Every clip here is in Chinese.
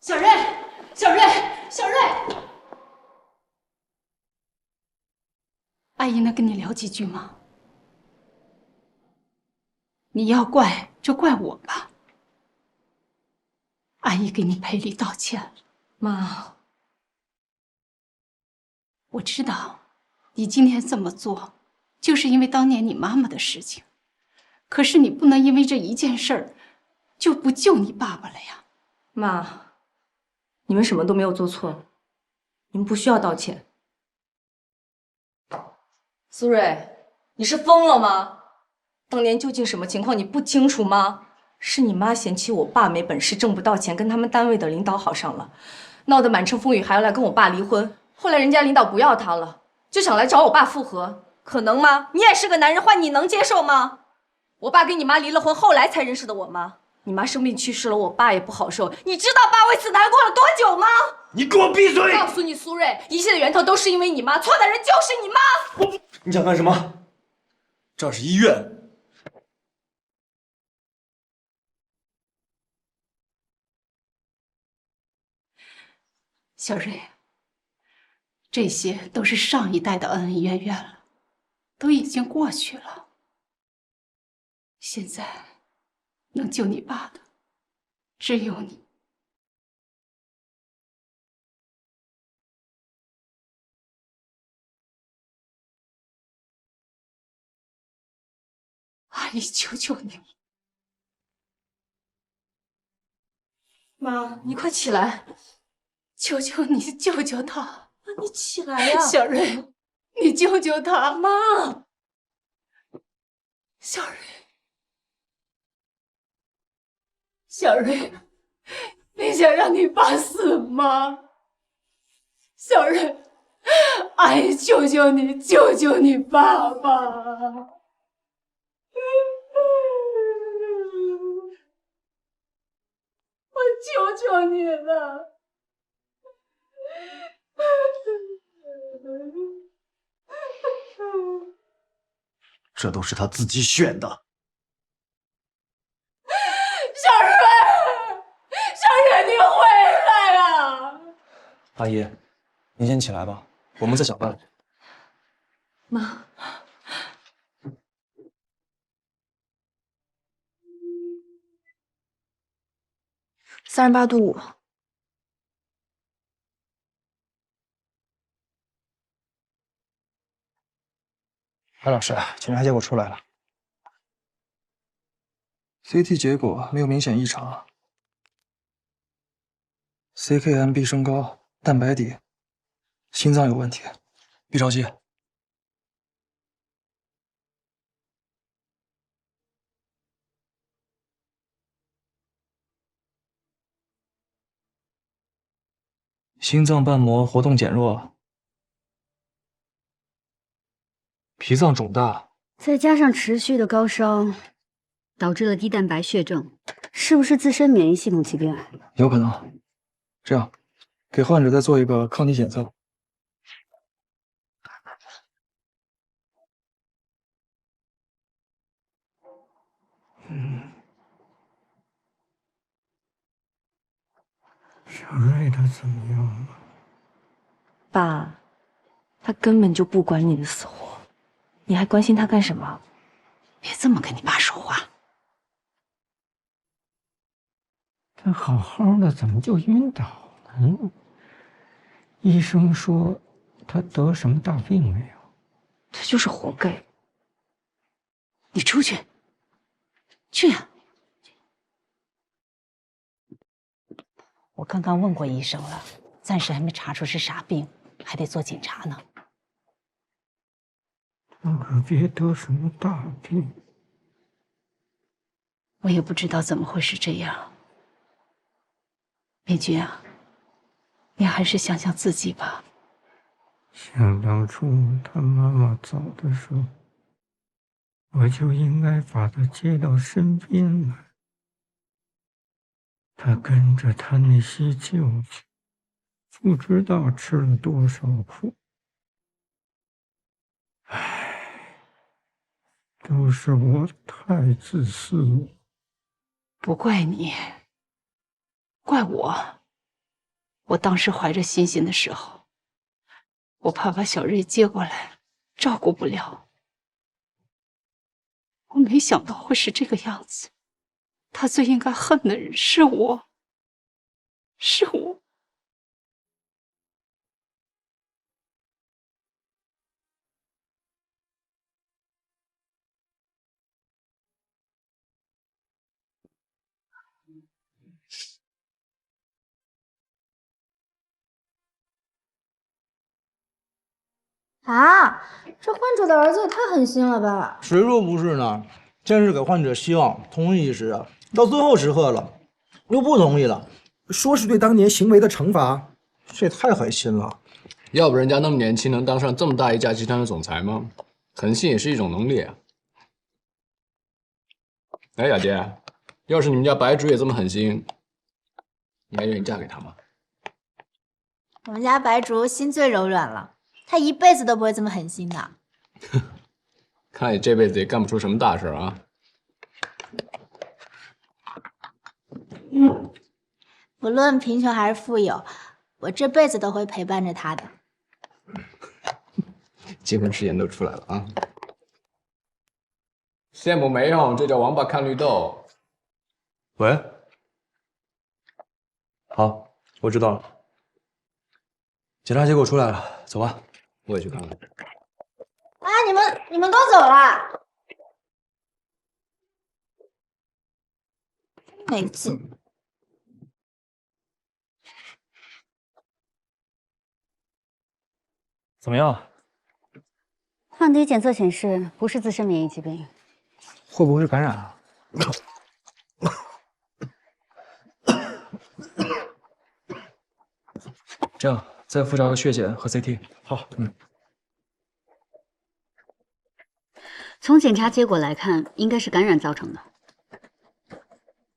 小瑞，小瑞，小瑞，阿姨能跟你聊几句吗？你要怪就怪我吧。阿姨给你赔礼道歉。妈，我知道，你今天这么做，就是因为当年你妈妈的事情。可是你不能因为这一件事儿，就不救你爸爸了呀。妈，你们什么都没有做错，你们不需要道歉。苏瑞，你是疯了吗？当年究竟什么情况你不清楚吗？是你妈嫌弃我爸没本事，挣不到钱，跟他们单位的领导好上了，闹得满城风雨，还要来跟我爸离婚。后来人家领导不要他了，就想来找我爸复合，可能吗？你也是个男人，换你能接受吗？我爸跟你妈离了婚，后来才认识的我妈。你妈生病去世了，我爸也不好受。你知道爸为此难过了多久吗？你给我闭嘴！告诉你，苏瑞，一切的源头都是因为你妈，错的人就是你妈。你想干什么？这儿是医院。小瑞，这些都是上一代的恩恩怨怨了，都已经过去了。现在能救你爸的只有你。阿姨，求求你，妈，你快起来！求求你救救他！你起来呀！小瑞，你救救他！妈，小瑞，小瑞，你想让你爸死吗？小瑞，阿姨求求你，救救你爸爸！我求求你了！这都是他自己选的。小瑞，小瑞，你回来啊！阿姨，您先起来吧，我们再想办法。妈，38度5。白老师，检查结果出来了 ，CT 结果没有明显异常 ，CKMB 升高，蛋白低，心脏有问题，别着急。心脏瓣膜活动减弱，脾脏肿大，再加上持续的高烧，导致了低蛋白血症，是不是自身免疫系统疾病啊？有可能。这样，给患者再做一个抗体检测。小瑞他怎么样了？爸，他根本就不管你的死活，你还关心他干什么？别这么跟你爸说话。他好好的怎么就晕倒了？医生说他得什么大病没有？他就是活该。你出去，去呀！我刚刚问过医生了，暂时还没查出是啥病，还得做检查呢。他可别得什么大病。我也不知道怎么会是这样。美君啊，你还是想想自己吧。想当初他妈妈走的时候，我就应该把他接到身边来。他跟着他那些舅舅，不知道吃了多少苦。唉，都是我太自私了。不怪你，怪我。我当时怀着欣欣的时候，我怕把小瑞接过来照顾不了，我没想到会是这个样子。他最应该恨的人是我，是我。啊，这患者的儿子也太狠心了吧！谁说不是呢？先是给患者希望，同意医师啊，到最后时刻了，又不同意了，说是对当年行为的惩罚，这也太狠心了。要不人家那么年轻，能当上这么大一家集团的总裁吗？狠心也是一种能力啊。哎，雅洁，要是你们家白竹也这么狠心，你还愿意嫁给他吗？我们家白竹心最柔软了，她一辈子都不会这么狠心的。看来你这辈子也干不出什么大事啊。不论贫穷还是富有，我这辈子都会陪伴着她的。结婚誓言都出来了啊！羡慕没用，这叫王八看绿豆。喂，好，我知道了。检查结果出来了，走吧。我也去看看。啊，你们都走了，没劲。怎么样？抗体检测显示不是自身免疫疾病，会不会是感染啊？这样，再复查个血检和 CT。好，从检查结果来看，应该是感染造成的。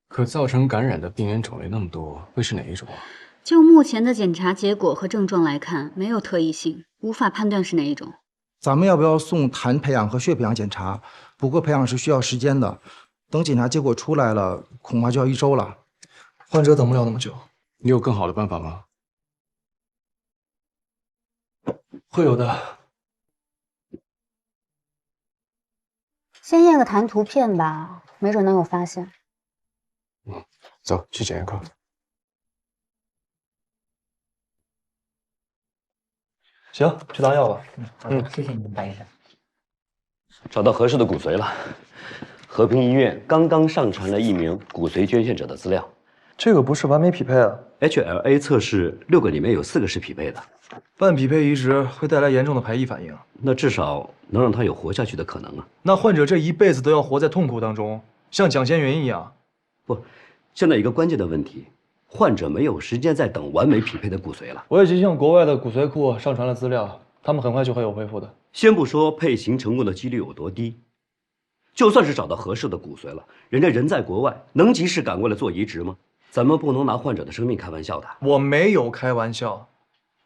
可造成感染的病原种类那么多，会是哪一种啊？就目前的检查结果和症状来看，没有特异性，无法判断是哪一种。咱们要不要送痰培养和血培养检查？不过培养是需要时间的，等检查结果出来了，恐怕就要1周了。患者等不了那么久，你有更好的办法吗？会有的。先验个痰图片吧，没准能有发现。走，去检验科。行，去拿药吧。谢谢你们，白医生。找到合适的骨髓了。和平医院刚刚上传了1名骨髓捐献者的资料。这个不是完美匹配啊。HLA 测试6个里面有4个是匹配的。半匹配移植会带来严重的排异反应，那至少能让他有活下去的可能啊。那患者这一辈子都要活在痛苦当中，像蒋先云一样。不，现在一个关键的问题，患者没有时间再等完美匹配的骨髓了。我已经向国外的骨髓库上传了资料，他们很快就会有恢复的。先不说配型成功的几率有多低，就算是找到合适的骨髓了，人家人在国外，能及时赶过来做移植吗？咱们不能拿患者的生命开玩笑的。我没有开玩笑，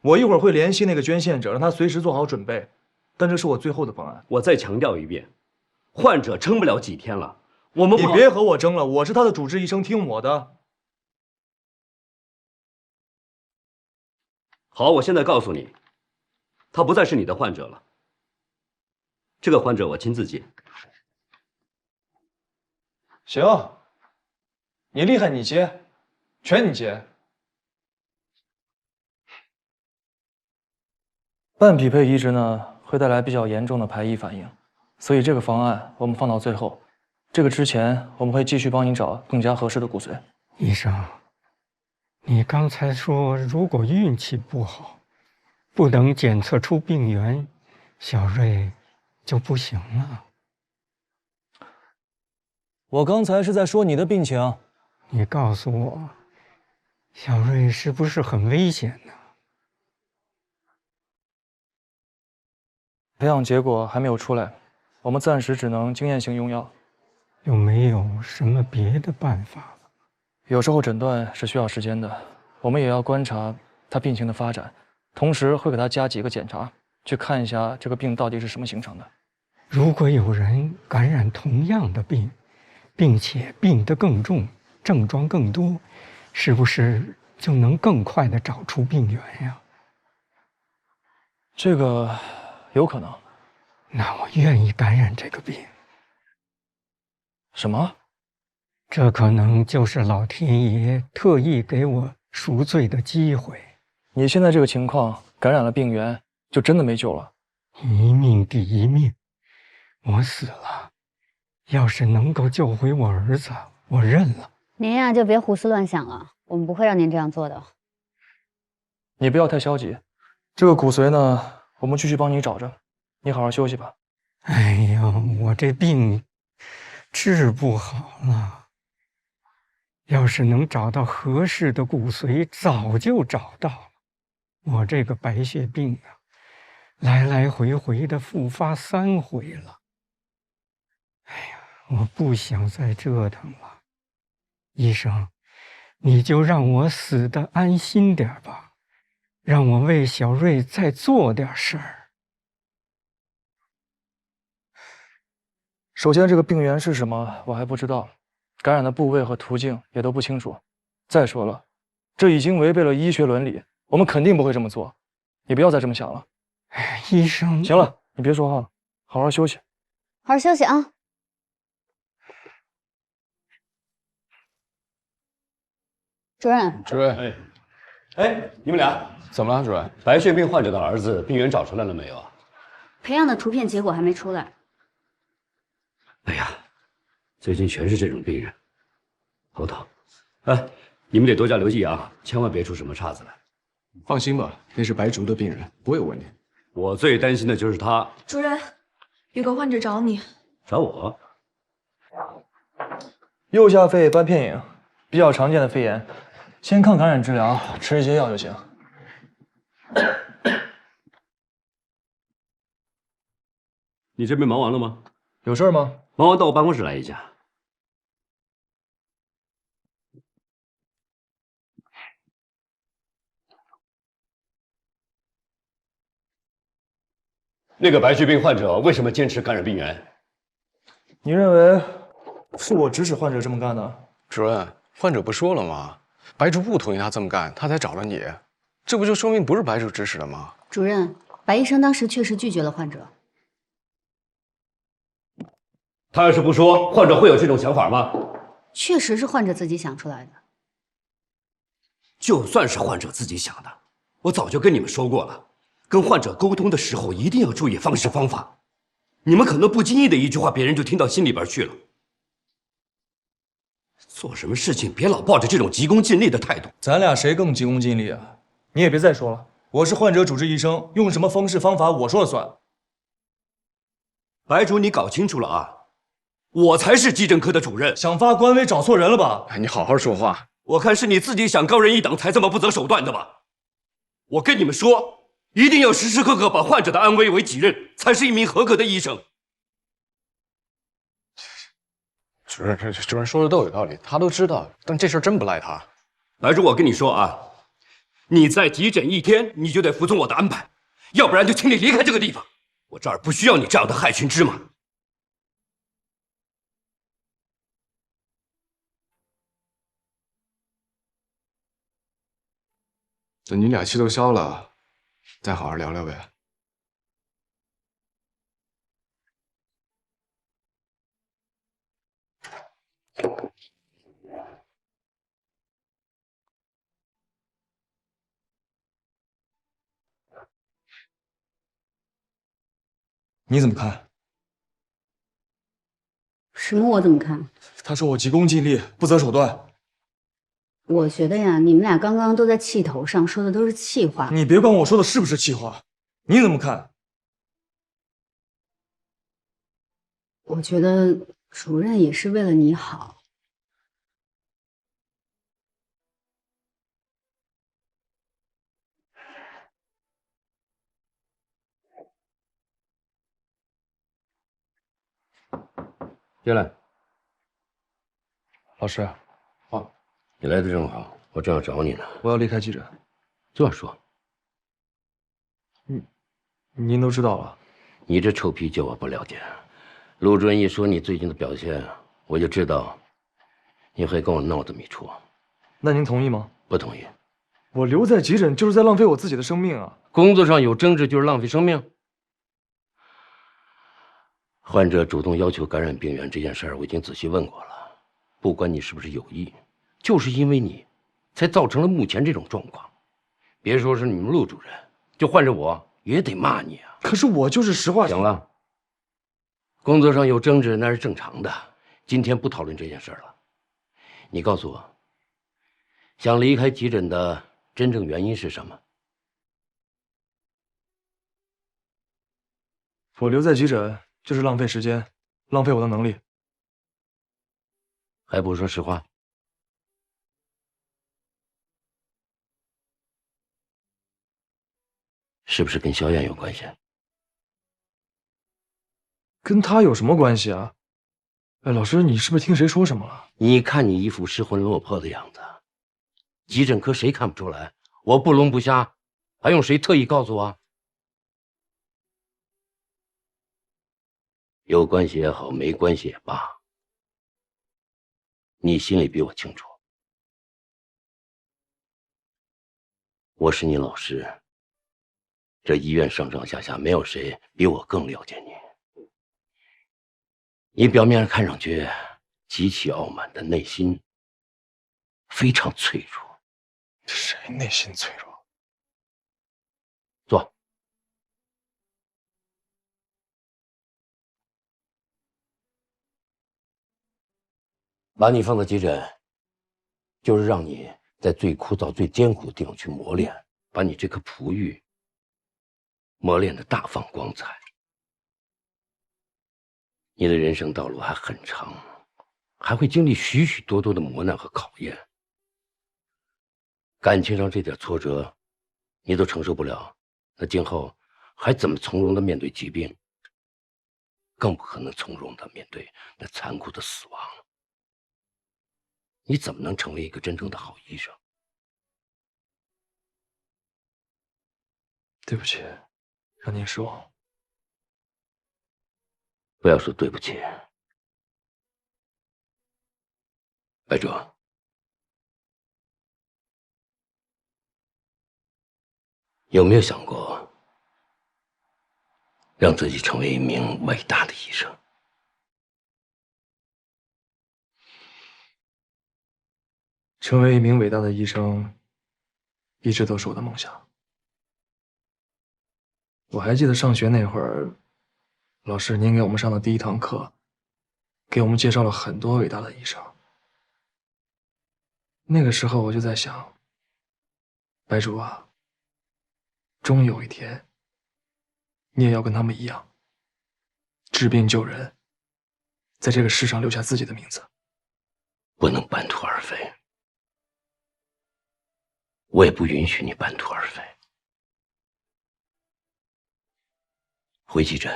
我一会儿会联系那个捐献者，让他随时做好准备。但这是我最后的方案。我再强调一遍，患者撑不了几天了，我们不你别和我争了，我是他的主治医生，听我的。好，我现在告诉你，他不再是你的患者了。这个患者我亲自接。行，你厉害你接，全你接。半匹配移植呢，会带来比较严重的排异反应，所以这个方案我们放到最后。这个之前我们会继续帮您找更加合适的骨髓。医生，你刚才说如果运气不好，不能检测出病源，小瑞就不行了。我刚才是在说你的病情。你告诉我，小瑞是不是很危险呢？培养结果还没有出来，我们暂时只能经验性用药。有没有什么别的办法？有时候诊断是需要时间的，我们也要观察他病情的发展，同时会给他加几个检查，去看一下这个病到底是什么形成的。如果有人感染同样的病，并且病得更重，症状更多，是不是就能更快地找出病源呀。这个有可能。那我愿意感染这个病。什么？这可能就是老天爷特意给我赎罪的机会。你现在这个情况，感染了病源，就真的没救了。一命抵一命，我死了，要是能够救回我儿子，我认了。您呀，就别胡思乱想了，我们不会让您这样做的。你不要太消极，这个骨髓呢，我们继续帮你找着，你好好休息吧。哎呀，我这病治不好了。要是能找到合适的骨髓，早就找到了。我这个白血病啊，来来回回的复发3回了。哎呀，我不想再折腾了。医生，你就让我死得安心点吧，让我为小瑞再做点事儿。首先，这个病源是什么，我还不知道，感染的部位和途径也都不清楚。再说了，这已经违背了医学伦理，我们肯定不会这么做。你不要再这么想了。哎，医生，行了，你别说话了，好好休息。好好休息啊。主任，主任，哎，你们俩怎么了，主任？白血病患者的儿子病源找出来了没有啊？培养的图片结果还没出来。哎呀，最近全是这种病人，头疼。哎，你们得多加留意啊，千万别出什么岔子来。放心吧，那是白竹的病人，不会有问题。我最担心的就是他。主任，有个患者找你。找我？右下肺斑片影，比较常见的肺炎，先抗感染治疗，吃一些药就行。你这边忙完了吗？有事吗？忙完到我办公室来一下。那个白血病患者为什么坚持感染病源？你认为是我指使患者这么干的？主任，患者不说了吗？白竹不同意他这么干，他才找了你，这不就说明不是白竹指使的吗？主任，白医生当时确实拒绝了患者。他要是不说，患者会有这种想法吗？确实是患者自己想出来的。就算是患者自己想的，我早就跟你们说过了，跟患者沟通的时候一定要注意方式方法。你们可能不经意的一句话，别人就听到心里边去了。做什么事情别老抱着这种急功近利的态度。咱俩谁更急功近利啊？你也别再说了，我是患者主治医生，用什么方式方法我说了算。白竹，你搞清楚了啊！我才是急诊科的主任。想发官微找错人了吧？哎，你好好说话。我看是你自己想高人一等，才这么不择手段的吧？我跟你们说，一定要时时刻刻把患者的安危为己任，才是一名合格的医生。主任说的都有道理，他都知道，但这事儿真不赖他。白竹，我跟你说啊，你在急诊1天，你就得服从我的安排，要不然就请你离开这个地方。我这儿不需要你这样的害群之马。等你俩气都消了，再好好聊聊呗。你怎么看？什么？我怎么看？他说我急功近利，不择手段。我觉得呀，你们俩刚刚都在气头上，说的都是气话。你别管我说的是不是气话，你怎么看？我觉得主任也是为了你好。进来。老师，你来的正好，我正要找你呢。我要离开急诊。这说，您都知道了。你这臭皮筋我不了解。陆主任一说你最近的表现，我就知道你会跟我闹这么一出。那您同意吗？不同意。我留在急诊就是在浪费我自己的生命啊！工作上有争执就是浪费生命？患者主动要求感染病源这件事儿，我已经仔细问过了。不管你是不是有意，就是因为你，才造成了目前这种状况。别说是你们陆主任，就换着我也得骂你啊！可是我就是实话。行了，工作上有争执那是正常的，今天不讨论这件事了。你告诉我，想离开急诊的真正原因是什么？我留在急诊就是浪费时间，浪费我的能力。还不说实话？是不是跟萧燕有关系？跟他有什么关系啊？哎，老师，你是不是听谁说什么了？你看你一副失魂落魄的样子，急诊科谁看不出来？我不聋不瞎，还用谁特意告诉我？有关系也好，没关系也罢，你心里比我清楚。我是你老师，这医院上上下下没有谁比我更了解你。你表面上看上去极其傲慢，的内心非常脆弱。谁内心脆弱？坐。把你放到急诊，就是让你在最枯燥、最艰苦的地方去磨练，把你这颗璞玉磨练得大放光彩。你的人生道路还很长，还会经历许许多多的磨难和考验。感情上这点挫折，你都承受不了，那今后还怎么从容地面对疾病？更不可能从容地面对那残酷的死亡。你怎么能成为一个真正的好医生？对不起，让您失望。不要说对不起，白哲，有没有想过让自己成为一名伟大的医生？成为一名伟大的医生，一直都是我的梦想。我还记得上学那会儿，老师您给我们上的第一堂课，给我们介绍了很多伟大的医生。那个时候我就在想，白竹啊，终有一天，你也要跟他们一样，治病救人，在这个世上留下自己的名字。不能半途而废，我也不允许你半途而废。回急诊，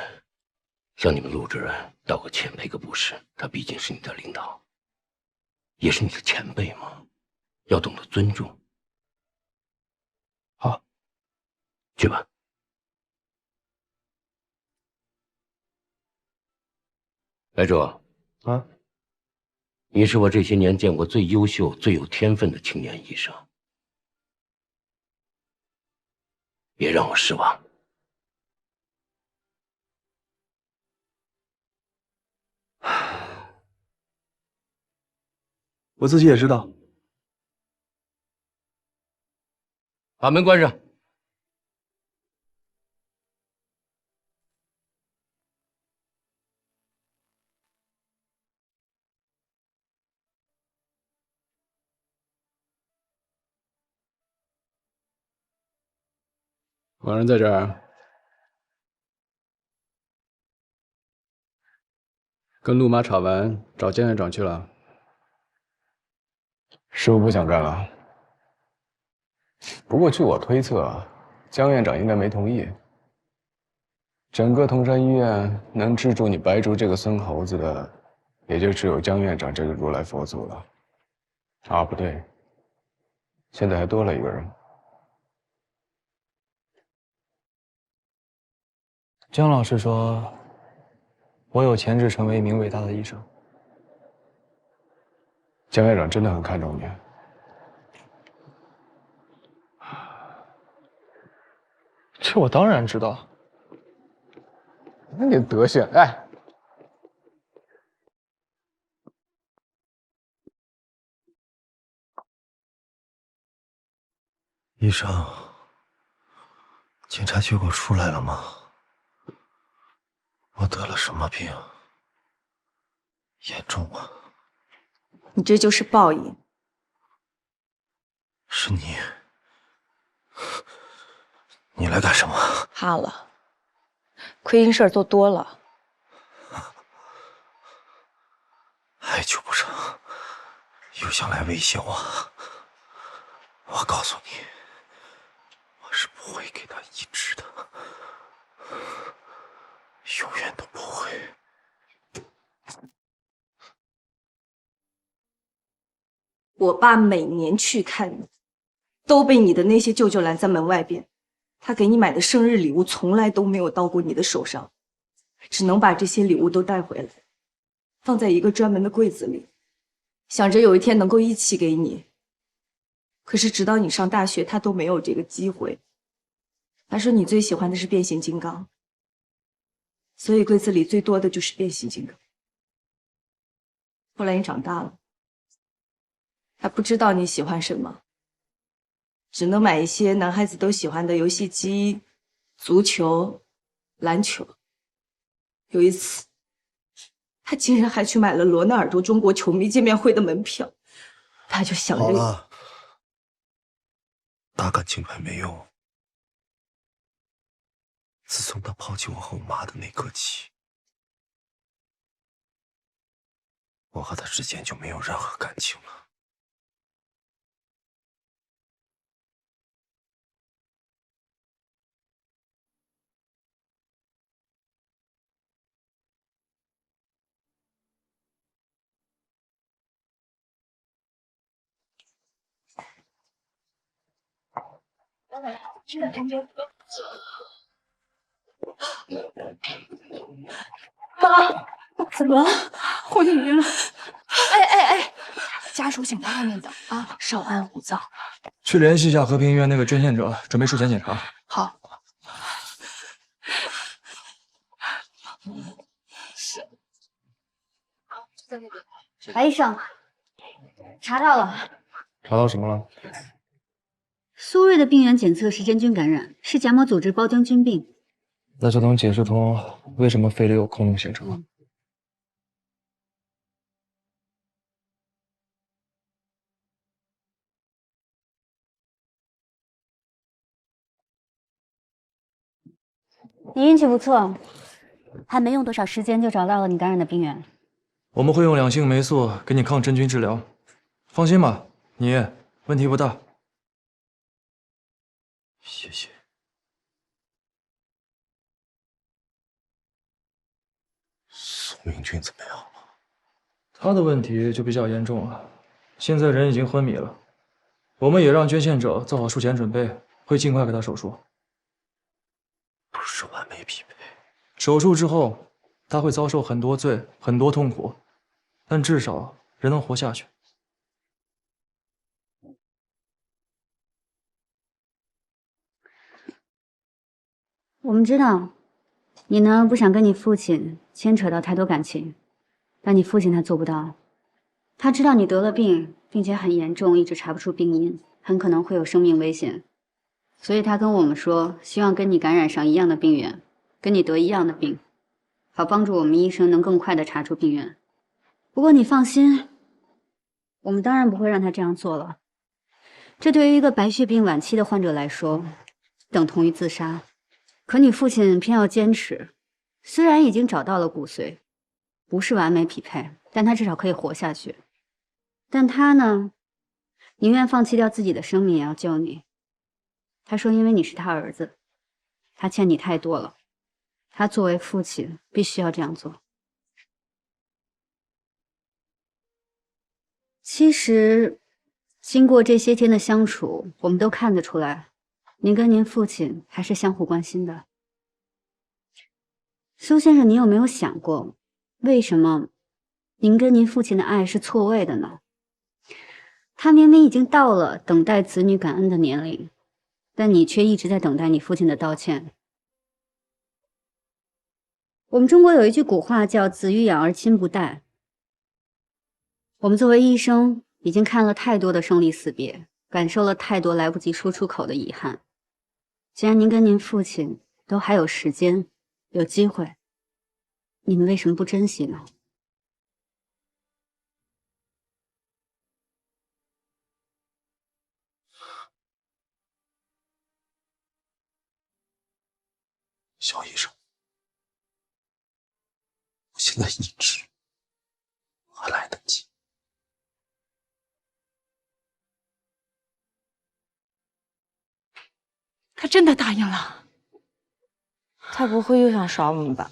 向你们陆主任道个歉，赔个不是。他毕竟是你的领导，也是你的前辈嘛，要懂得尊重。好，去吧。白卓啊，你是我这些年见过最优秀、最有天分的青年医生，别让我失望。我自己也知道。把门关上。王人在这儿，跟陆妈吵完，找江院长去了。师傅不想干了。不过据我推测，江院长应该没同意。整个铜山医院能治住你白竹这个孙猴子的，也就只有江院长这个如来佛祖了。啊，不对，现在还多了一个人。姜老师说，我有潜质成为一名伟大的医生。江院长真的很看重你。这我当然知道。那你德行，哎，医生，检查结果出来了吗？我得了什么病？严重吗？你这就是报应。是你，你来干什么？怕了，亏心事儿做多了。还救不成，又想来威胁我。我告诉你，我是不会给他医治的，永远都不会。我爸每年去看你，都被你的那些舅舅拦在门外边。他给你买的生日礼物从来都没有到过你的手上，只能把这些礼物都带回来，放在一个专门的柜子里，想着有一天能够一起给你。可是直到你上大学，他都没有这个机会。他说你最喜欢的是变形金刚，所以柜子里最多的就是变形金刚。后来你长大了，他不知道你喜欢什么，只能买一些男孩子都喜欢的游戏机、足球、篮球。有一次，他竟然还去买了罗纳尔多中国球迷见面会的门票。他就想着好了，打感情牌没用。自从他抛弃我和我妈的那刻起，我和他之间就没有任何感情了。妈，怎么了？怀孕了？哎，家属请在外面等啊，稍安勿躁。去联系一下和平医院那个捐献者，准备术前检查。好。白医生，查到了，查到什么了？苏瑞的病原检测是真菌感染，是假膜组织包浆菌病。那就能解释通为什么肺里有空洞形成。你运气不错，还没用多少时间就找到了你感染的病原。我们会用两性霉素给你抗真菌治疗，放心吧，你问题不大。谢谢。宋明君怎么样了？他的问题就比较严重了，现在人已经昏迷了。我们也让捐献者做好术前准备，会尽快给他手术。不是完美匹配。手术之后，他会遭受很多罪、很多痛苦，但至少人能活下去。我们知道，你呢不想跟你父亲牵扯到太多感情，但你父亲他做不到。他知道你得了病，并且很严重，一直查不出病因，很可能会有生命危险，所以他跟我们说，希望跟你感染上一样的病源，跟你得一样的病，好帮助我们医生能更快的查出病源。不过你放心，我们当然不会让他这样做了。这对于一个白血病晚期的患者来说，等同于自杀。可你父亲偏要坚持，虽然已经找到了骨髓，不是完美匹配，但他至少可以活下去。但他呢，宁愿放弃掉自己的生命也要救你。他说因为你是他儿子，他欠你太多了，他作为父亲必须要这样做。其实经过这些天的相处，我们都看得出来，您跟您父亲还是相互关心的。苏先生，您有没有想过，为什么您跟您父亲的爱是错位的呢？他明明已经到了等待子女感恩的年龄，但你却一直在等待你父亲的道歉。我们中国有一句古话叫"子欲养而亲不待"。我们作为医生，已经看了太多的生离死别，感受了太多来不及说出口的遗憾。既然您跟您父亲都还有时间，有机会，你们为什么不珍惜呢？肖医生，我现在医治还来得及。他真的答应了。他不会又想耍我们吧？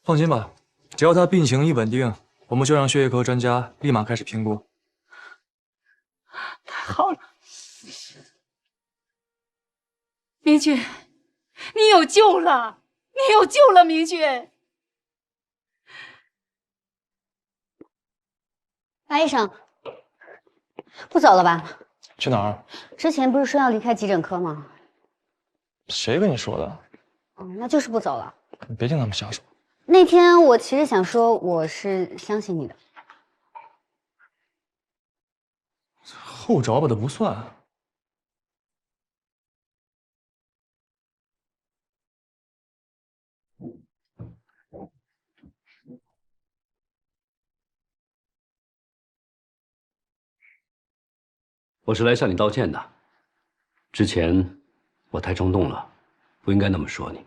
放心吧，只要他病情一稳定，我们就让血液科专家立马开始评估。太好了，明俊，你有救了，你有救了，明俊。白医生，不走了吧？去哪儿？之前不是说要离开急诊科吗？谁跟你说的？那就是不走了。你别听他们瞎说。那天我其实想说，我是相信你的。后找我的不算。我是来向你道歉的。之前我太冲动了，不应该那么说你。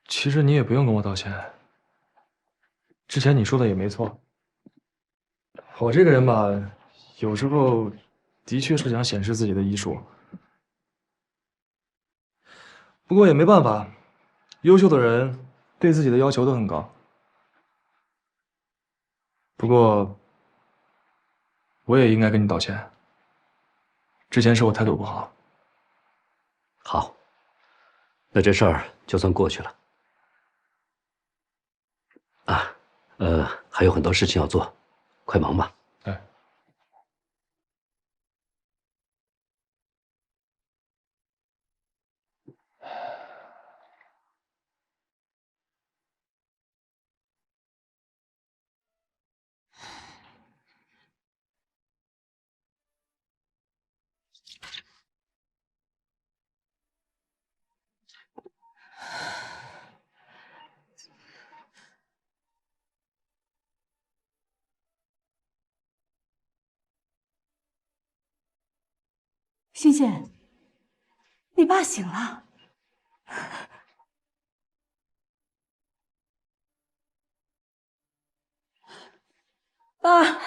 其实你也不用跟我道歉。之前你说的也没错。我这个人吧，有时候的确是想显示自己的医术，不过也没办法，优秀的人对自己的要求都很高。不过，我也应该跟你道歉。之前是我态度不好。好，那这事儿就算过去了。还有很多事情要做，快忙吧。对。欣欣，你爸醒了。爸。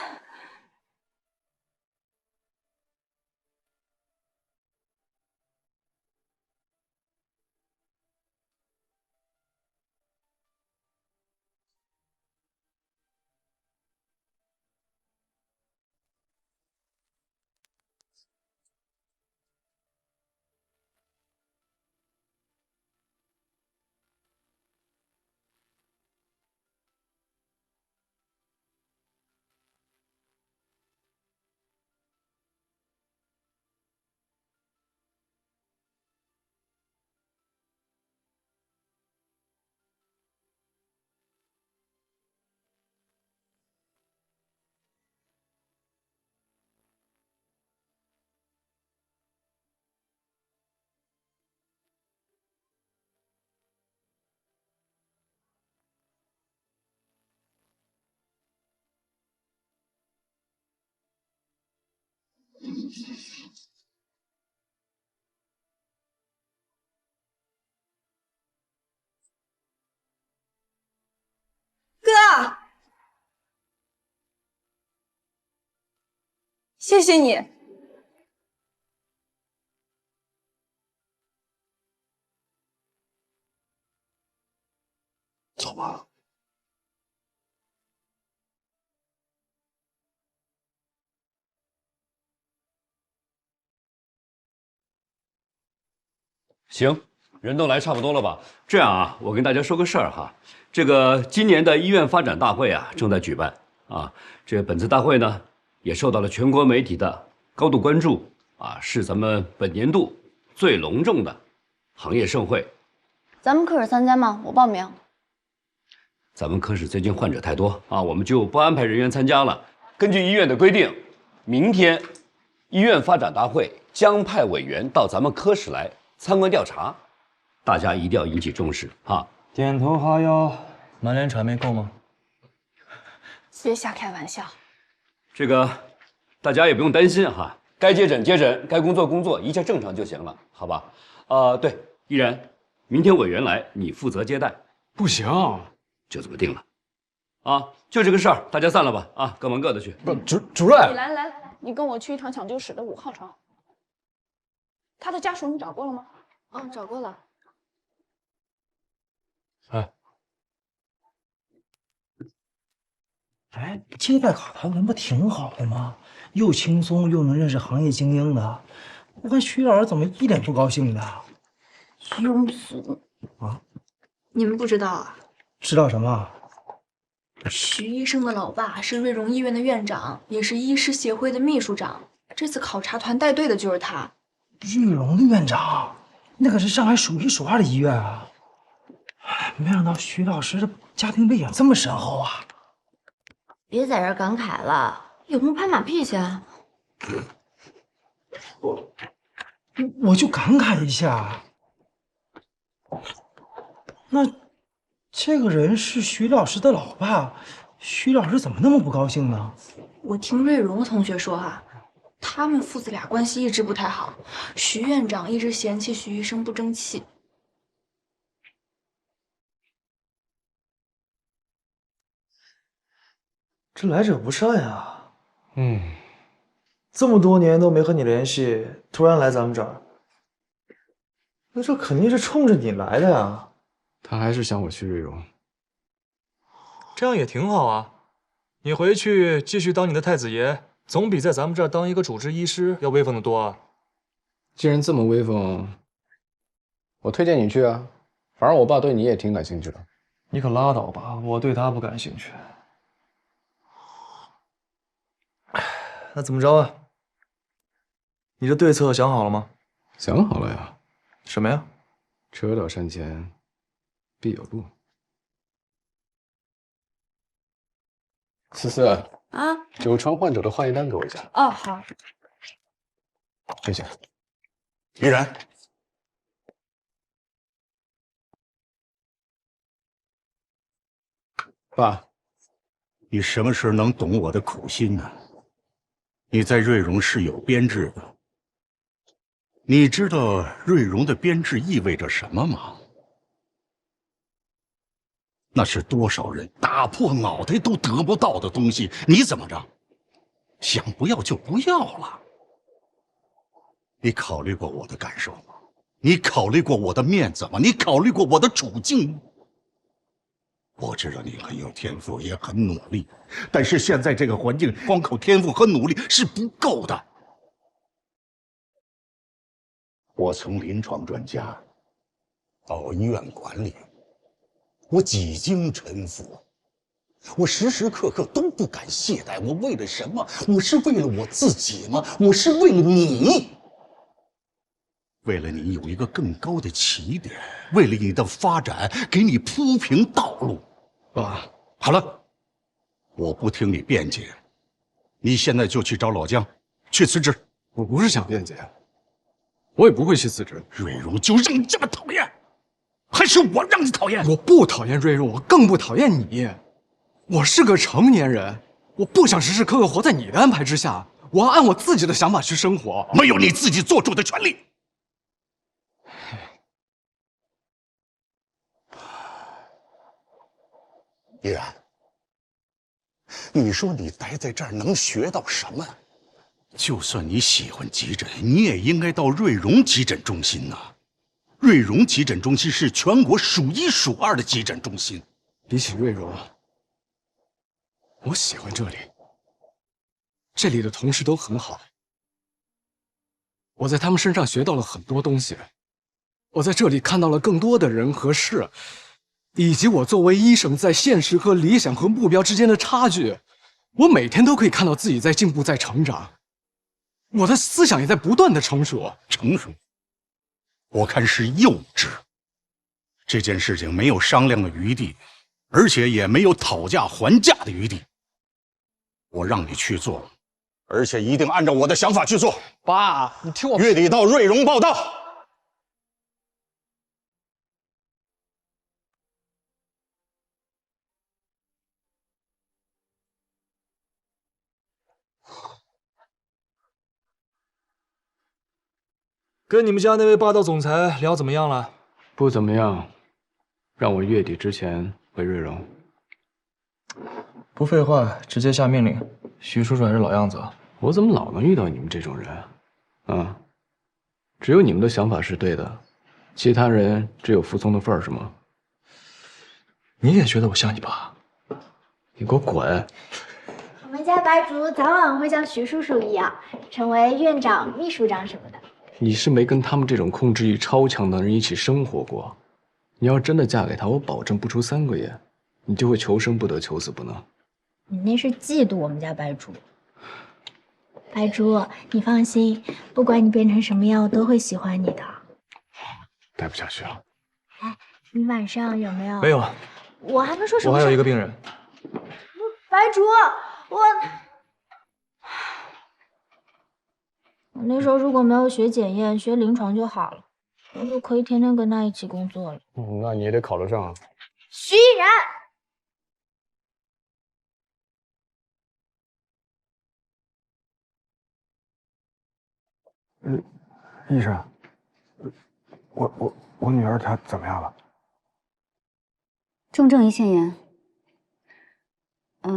哥，谢谢你。走吧。行，人都来差不多了吧？这样啊，我跟大家说个事儿哈。这个今年的医院发展大会啊正在举办啊。这本次大会呢，也受到了全国媒体的高度关注啊，是咱们本年度最隆重的行业盛会。咱们科室参加吗？我报名。咱们科室最近患者太多啊，我们就不安排人员参加了。根据医院的规定，明天医院发展大会将派委员到咱们科室来参观调查，大家一定要引起重视啊！点头哈腰，满脸谄媚够吗？别瞎开玩笑。这个大家也不用担心哈，该接诊接诊，该工作工作，一切正常就行了，好吧？对，依然，明天委员来，你负责接待。不行，就这么定了。啊，就这个事儿，大家散了吧。啊，各忙各的去。不，主任，你来，你跟我去一趟抢救室的5号床。他的家属你找过了吗？找过了。哎，接待考察团不挺好的吗？又轻松又能认识行业精英的。我看徐老师怎么一脸不高兴的？庸俗啊！你们不知道啊？知道什么？徐医生的老爸是瑞荣医院的院长，也是医师协会的秘书长。这次考察团带队的就是他。瑞荣的院长，那可是上海数1数2的医院啊！没想到徐老师的家庭背景这么深厚啊！别在这儿感慨了，有空拍马屁去啊！我就感慨一下，那这个人是徐老师的老爸，徐老师怎么那么不高兴呢？我听瑞荣的同学说啊，他们父子俩关系一直不太好，徐院长一直嫌弃徐医生不争气。这来者不善呀。这么多年都没和你联系，突然来咱们这儿，那这肯定是冲着你来的呀。他还是想我去瑞荣，这样也挺好啊。你回去继续当你的太子爷，总比在咱们这儿当一个主治医师要威风得多啊。既然这么威风，我推荐你去啊。反正我爸对你也挺感兴趣的。你可拉倒吧，我对他不感兴趣。那怎么着啊？你的对策想好了吗？想好了呀。什么呀？车到山前必有路。思思啊，9床患者的化验单给我一下。哦，好。谢谢。依然，爸，你什么时能懂我的苦心呢？你在瑞荣是有编制的，你知道瑞荣的编制意味着什么吗？那是多少人打破脑袋都得不到的东西，你怎么着？想不要就不要了？你考虑过我的感受吗？你考虑过我的面子吗？你考虑过我的处境吗？我知道你很有天赋，也很努力，但是现在这个环境，光靠天赋和努力是不够的。我从临床专家到医院管理，我几经沉浮，我时时刻刻都不敢懈怠。我为了什么？我是为了我自己吗？我是为了你，为了你有一个更高的起点，为了你的发展，给你铺平道路。爸，好了，我不听你辩解，你现在就去找老姜，去辞职。我不是想辩解，我也不会去辞职。瑞荣就让你这么讨厌，还是我让你讨厌？我不讨厌瑞荣，我更不讨厌你。我是个成年人，我不想时时刻刻活在你的安排之下，我要按我自己的想法去生活。没有你自己做主的权利。依然，你说你待在这儿能学到什么？就算你喜欢急诊，你也应该到瑞荣急诊中心呐。瑞荣急诊中心是全国数1数2的急诊中心。比起瑞荣，我喜欢这里。这里的同事都很好，我在他们身上学到了很多东西。我在这里看到了更多的人和事。以及我作为医生在现实和理想和目标之间的差距，我每天都可以看到自己在进步，在成长。我的思想也在不断的成熟。成熟？我看是幼稚。这件事情没有商量的余地，而且也没有讨价还价的余地。我让你去做，而且一定按照我的想法去做。爸，你听我。月底到瑞荣报道。跟你们家那位霸道总裁聊怎么样了？不怎么样，让我月底之前回瑞荣。不废话，直接下命令。徐叔叔还是老样子。我怎么老能遇到你们这种人？啊，只有你们的想法是对的，其他人只有服从的份儿，是吗？你也觉得我像你爸？你给我滚！我们家白竹早晚会像徐叔叔一样，成为院长、秘书长什么的。你是没跟他们这种控制欲超强的人一起生活过。你要真的嫁给他，我保证不出3个月，你就会求生不得，求死不能。你那是嫉妒我们家白竹。白竹，你放心，不管你变成什么样，我都会喜欢你的。待不下去了。哎，你晚上有没有？没有。我还能说什么？我还有一个病人。白竹，我那时候如果没有学检验，学临床就好了，我就可以天天跟他一起工作了。那你也得考得上。徐依然。医生，我女儿她怎么样了？重症胰腺炎。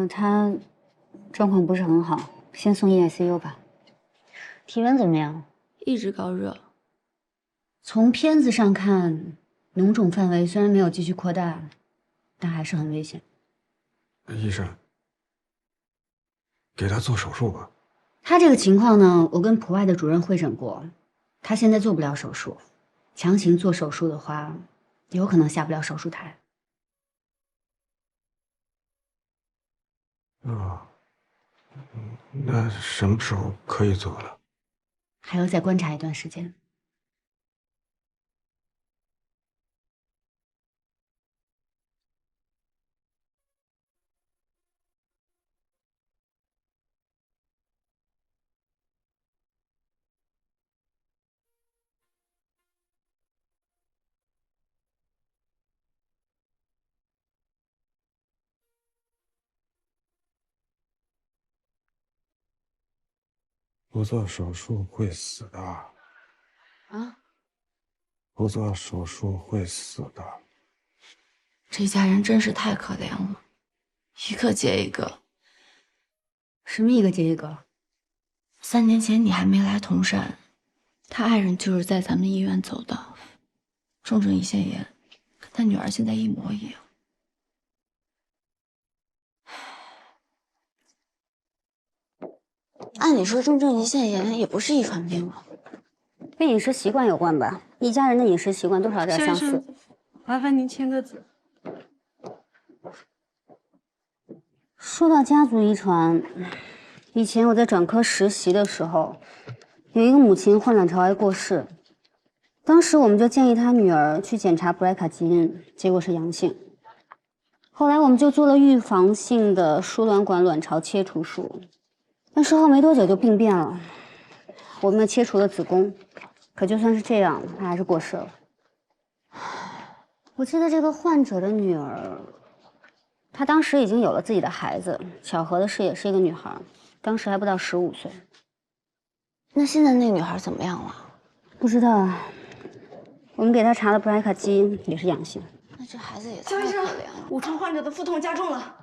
她状况不是很好，先送 EICU 吧。体温怎么样？一直高热。从片子上看，脓肿范围虽然没有继续扩大，但还是很危险。医生，给她做手术吧。她这个情况呢，我跟普外的主任会诊过，她现在做不了手术，强行做手术的话，有可能下不了手术台。那什么时候可以做了？还要再观察一段时间。不做手术会死的。啊？不做手术会死的。这家人真是太可怜了，一个接一个。什么一个接一个？3年前你还没来铜山，他爱人就是在咱们医院走的，重症胰腺炎，跟他女儿现在一模一样。按理说，重症胰腺炎也不是遗传病了，跟饮食习惯有关吧？一家人的饮食习惯多少有点相似。麻烦您签个字。说到家族遗传，以前我在转科实习的时候，有一个母亲患卵巢癌过世，当时我们就建议她女儿去检查BRCA基因，结果是阳性。后来我们就做了预防性的输卵管卵巢切除术。但术后没多久就病变了，我们切除了子宫，可就算是这样，她还是过世了。我记得这个患者的女儿，她当时已经有了自己的孩子，巧合的是也是一个女孩，当时还不到15岁。那现在那女孩怎么样了？不知道啊，我们给她查了BRCA基因，也是阳性。那这孩子也太可怜了。5床患者的腹痛加重了。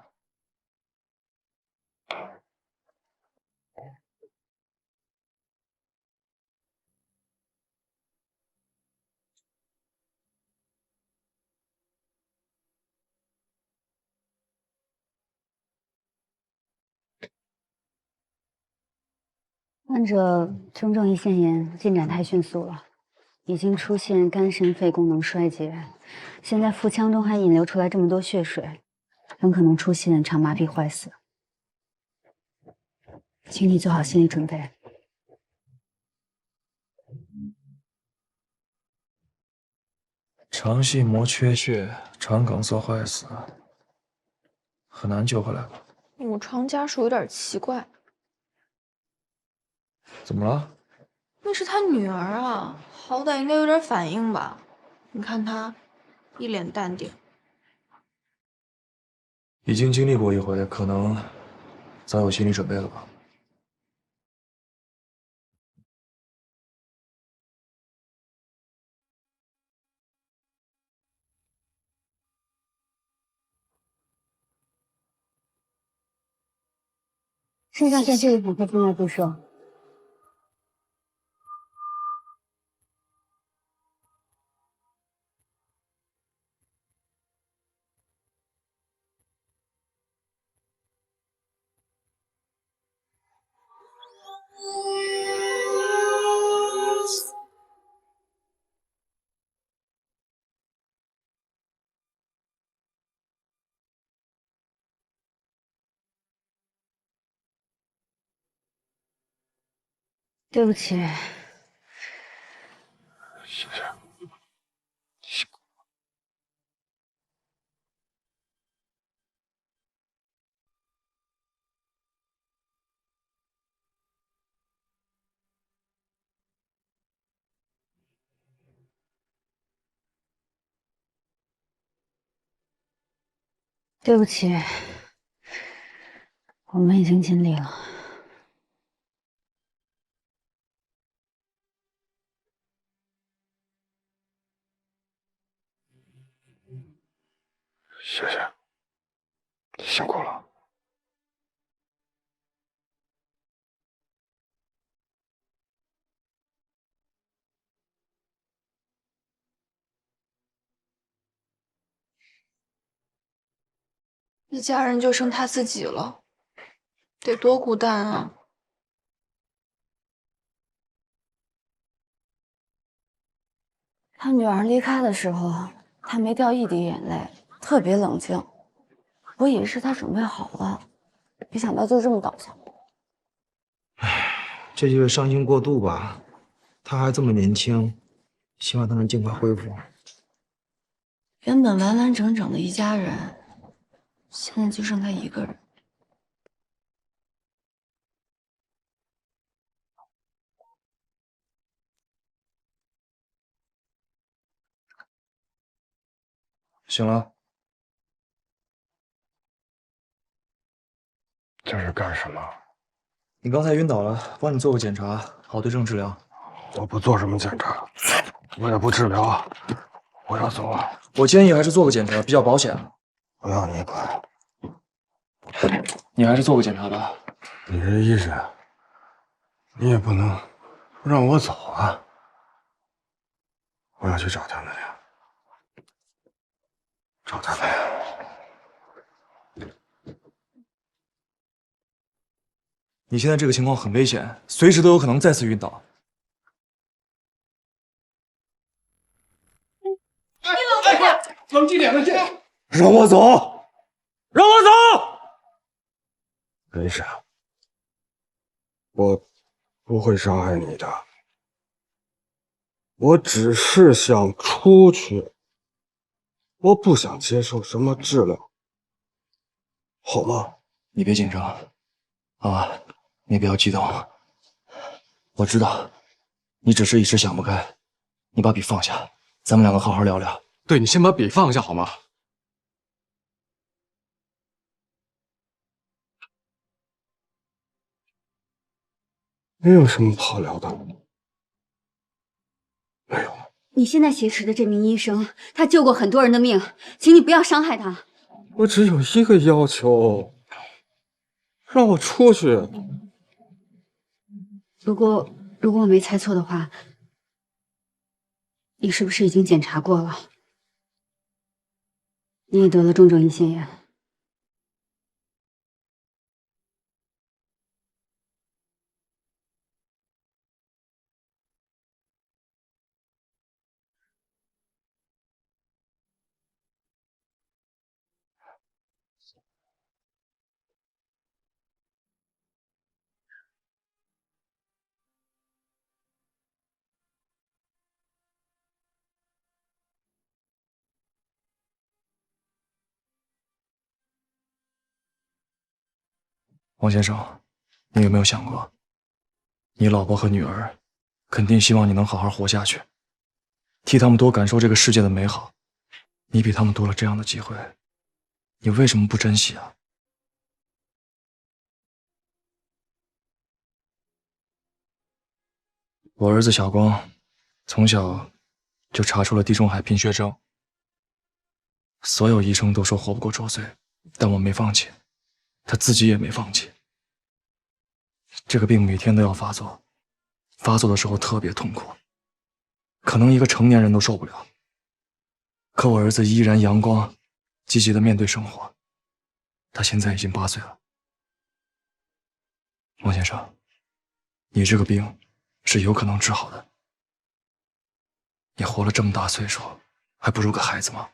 患者重症胰腺炎进展太迅速了，已经出现肝肾肺功能衰竭，现在腹腔中还引流出来这么多血水，很可能出现肠麻痹坏死。请你做好心理准备。肠系膜缺血，肠梗塞坏死，很难救回来吧？母床家属有点奇怪，怎么了？那是他女儿啊，好歹应该有点反应吧？你看他，一脸淡定。已经经历过一回，可能早有心理准备了吧？肾上腺素的反馈正在注射。对不起，谢谢。对不起，我们已经尽力了。谢谢，辛苦了。一家人就剩他自己了，得多孤单啊！他女儿离开的时候，他没掉一滴眼泪，特别冷静。我以为是他准备好了，没想到就这么倒下。这就是伤心过度吧？他还这么年轻，希望他能尽快恢复。原本完完整整的一家人，现在就剩他一个人。醒了？这是干什么？你刚才晕倒了，帮你做个检查，好对症治疗。我不做什么检查，我也不治疗，我要走了。我建议还是做个检查，比较保险。不要你管，你还是做个检查吧。你是医生，你也不能让我走啊！我要去找他们呀，找他们呀！你现在这个情况很危险，随时都有可能再次晕倒。冷静点，冷静！让我走，让我走！没事，我不会伤害你的。我只是想出去，我不想接受什么治疗，好吗？你别紧张，啊，你不要激动。我知道，你只是一时想不开，你把笔放下，咱们两个好好聊聊。对，你先把笔放下好吗？没有什么好聊的，没有。你现在挟持的这名医生，他救过很多人的命，请你不要伤害他。我只有一个要求，让我出去。如果我没猜错的话，你是不是已经检查过了？你也得了重症胰腺炎。王先生，你有没有想过，你老婆和女儿肯定希望你能好好活下去，替他们多感受这个世界的美好。你比他们多了这样的机会，你为什么不珍惜啊？我儿子小光从小就查出了地中海贫血症，所有医生都说活不过周岁，但我没放弃，他自己也没放弃。这个病每天都要发作，发作的时候特别痛苦，可能一个成年人都受不了。可我儿子依然阳光、积极地面对生活，他现在已经8岁了。王先生，你这个病是有可能治好的。你活了这么大岁数，还不如个孩子吗？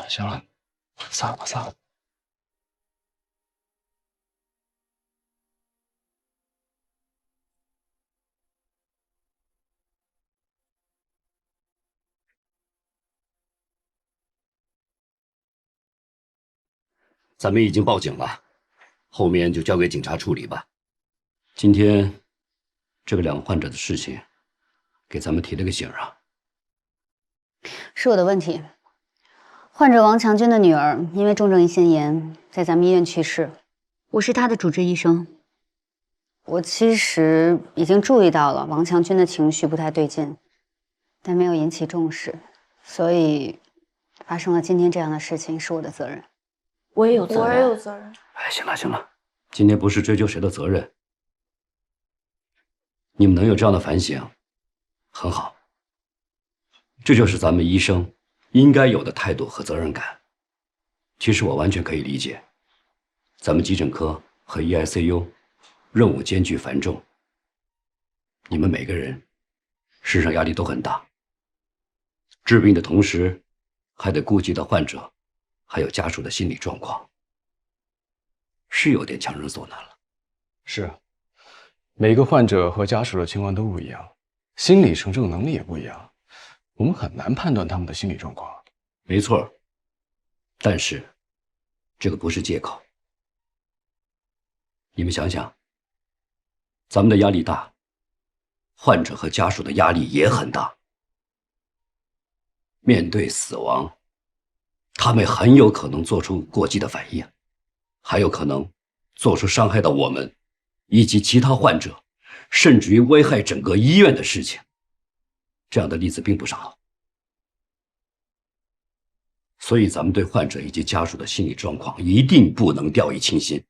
行了，散了吧，散了。咱们已经报警了，后面就交给警察处理吧。今天这个2个患者的事情，给咱们提了个醒啊。是我的问题。患者王强军的女儿因为重症胰腺炎在咱们医院去世，我是她的主治医生。我其实已经注意到了王强军的情绪不太对劲，但没有引起重视，所以发生了今天这样的事情是我的责任。我也有责任。我也有责任。哎，行了行了，今天不是追究谁的责任，你们能有这样的反省，很好。这就是咱们医生应该有的态度和责任感。其实我完全可以理解，咱们急诊科和 EICU 任务艰巨繁重，你们每个人身上压力都很大，治病的同时还得顾及到患者还有家属的心理状况，是有点强人所难了。是，每个患者和家属的情况都不一样，心理承受能力也不一样，我们很难判断他们的心理状况。没错，但是这个不是借口。你们想想，咱们的压力大，患者和家属的压力也很大。面对死亡，他们很有可能做出过激的反应，还有可能做出伤害到我们以及其他患者，甚至于危害整个医院的事情。这样的例子并不少。所以咱们对患者以及家属的心理状况一定不能掉以轻心，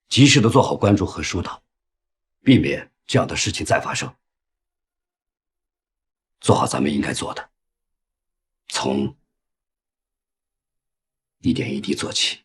及时的做好关注和疏导，避免这样的事情再发生。做好咱们应该做的，从一点一滴做起。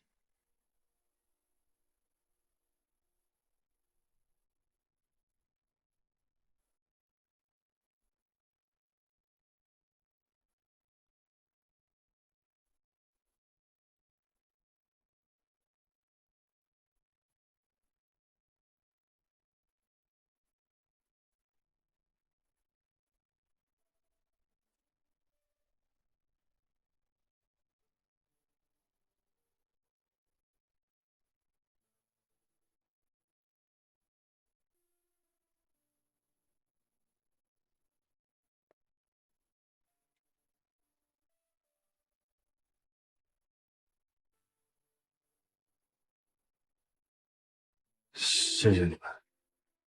谢谢你们，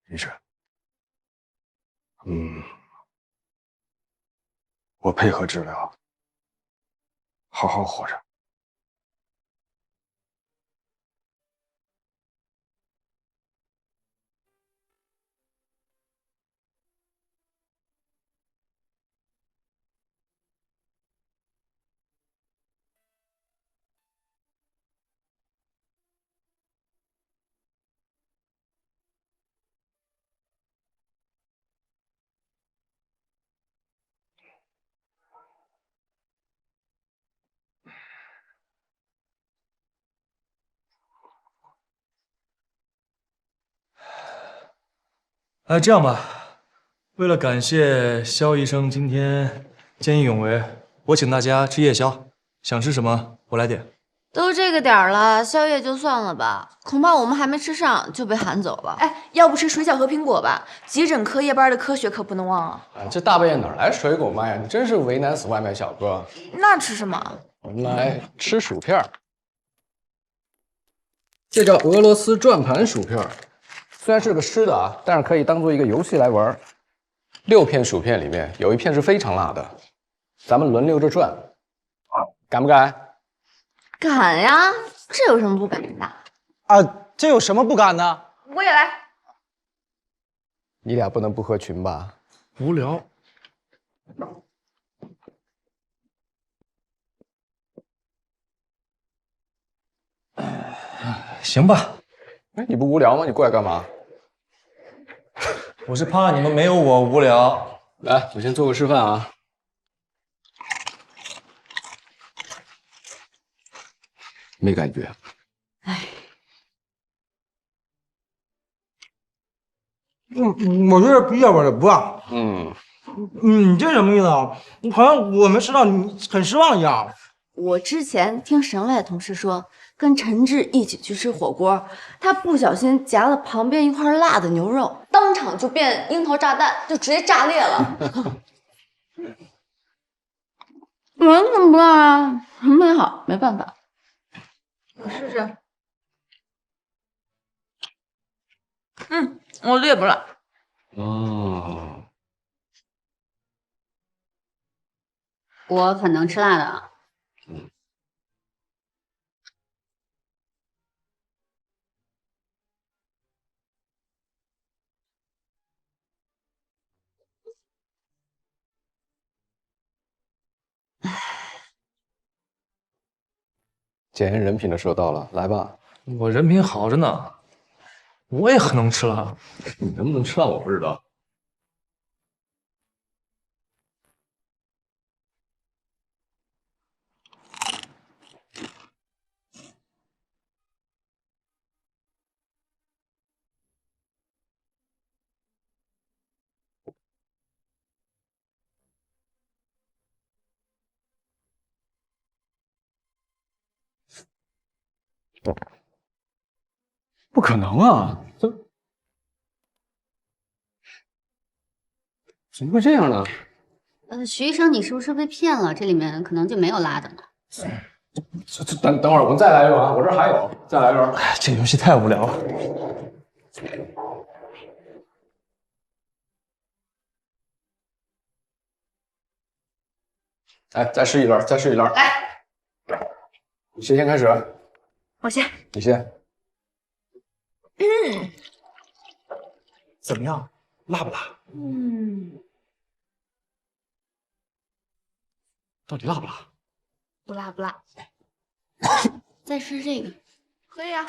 没事。我配合治疗，好好活着。这样吧，为了感谢肖医生今天见义勇为，我请大家吃夜宵，想吃什么我来点。都这个点儿了，宵夜就算了吧，恐怕我们还没吃上就被喊走了。哎，要不吃水饺和苹果吧？急诊科夜班的科学可不能忘啊！这大半夜哪来水果卖呀？你真是为难死外卖小哥。那吃什么？我们来吃薯片。这叫俄罗斯转盘薯片，虽然是个湿的啊，但是可以当做一个游戏来玩。6片薯片里面有1片是非常辣的，咱们轮流着转，敢不敢？敢呀，这有什么不敢的？啊，这有什么不敢的？我也来。你俩不能不合群吧？无聊。行吧。哎，你不无聊吗？你过来干嘛？我是怕你们没有我无聊。来，我先做个示范啊。没感觉。我觉得比较味的不辣。你这什么意思啊？好像我没吃到，你很失望一样。我之前听省委同事说，跟陈志一起去吃火锅，他不小心夹了旁边一块辣的牛肉，当场就变樱桃炸弹，就直接炸裂了。完全不辣啊，很美好，没办法。我试试。我略不辣。哦，我很能吃辣的啊。检验人品的时候到了，来吧。我人品好着呢，我也很能吃辣。你能不能吃辣我不知道。不可能啊！怎么会这样呢？徐医生，你是不是被骗了？这里面可能就没有辣的呢。等会儿，我们再来一轮啊！我这儿还有，再来一轮。这游戏太无聊了。哎，再试一轮，再试一轮。来，谁先开始？我先。你先。怎么样？辣不辣？到底辣不辣？不辣不辣。再吃这个，可以啊，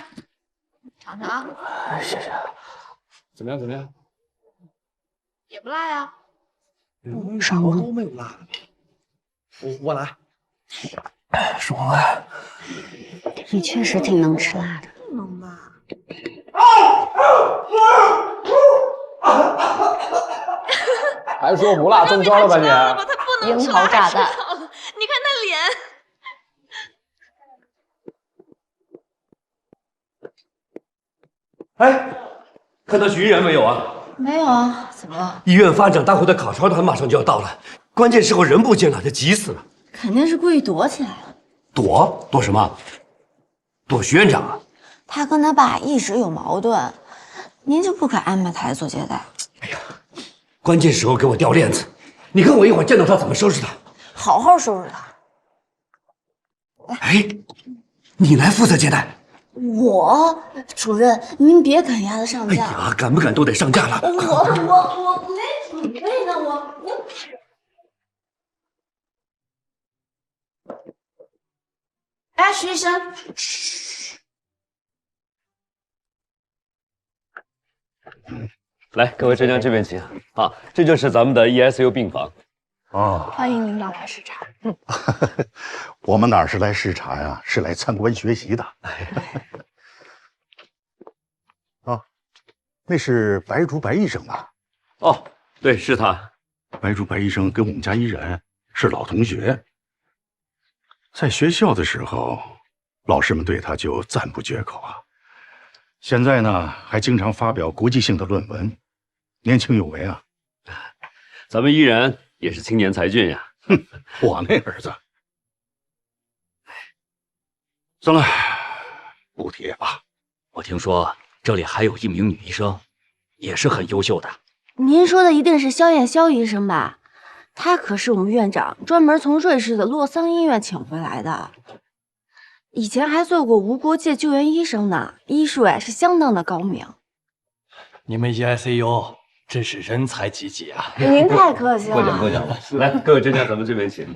尝尝啊。谢谢。怎么样？怎么样？也不辣呀。上锅都没有辣的。我来。爽啊！你确实挺能吃辣的。不能吧？还说不辣，中招了吧你？他不能樱桃炸弹。你看他脸。哎，看到徐医人没有啊？没有啊，怎么了？医院发展大会的考察团马上就要到了，关键时候人不见了，这急死了。肯定是故意躲起来了。躲什么？躲徐院长啊？他跟他爸一直有矛盾，您就不可安排他来做接待？关键时候给我掉链子，你跟我一会儿见到他怎么收拾他？好好收拾他。哎，你来负责接待。我主任，您别赶鸭子上架。哎呀，赶不赶都得上架了。我没准备呢，我。哎，徐医生。来，各位浙江这边请啊，这就是咱们的 ESU 病房。哦，欢迎领导来视察。我们哪是来视察呀，是来参观学习的。啊，那是白竹白医生吧？哦，对，是他。白竹白医生跟我们家依然是老同学，在学校的时候，老师们对他就赞不绝口啊。现在呢，还经常发表国际性的论文，年轻有为啊。咱们依然也是青年才俊呀。哼，我那儿子。算了，不提也罢。我听说这里还有一名女医生，也是很优秀的。您说的一定是萧燕萧医生吧？他可是我们院长专门从瑞士的洛桑医院请回来的，以前还做过无国界救援医生呢，医术是相当的高明。你们 EICU 真是人才济济啊！您太客气了。过奖过奖了。来，各位专家，咱们这边请。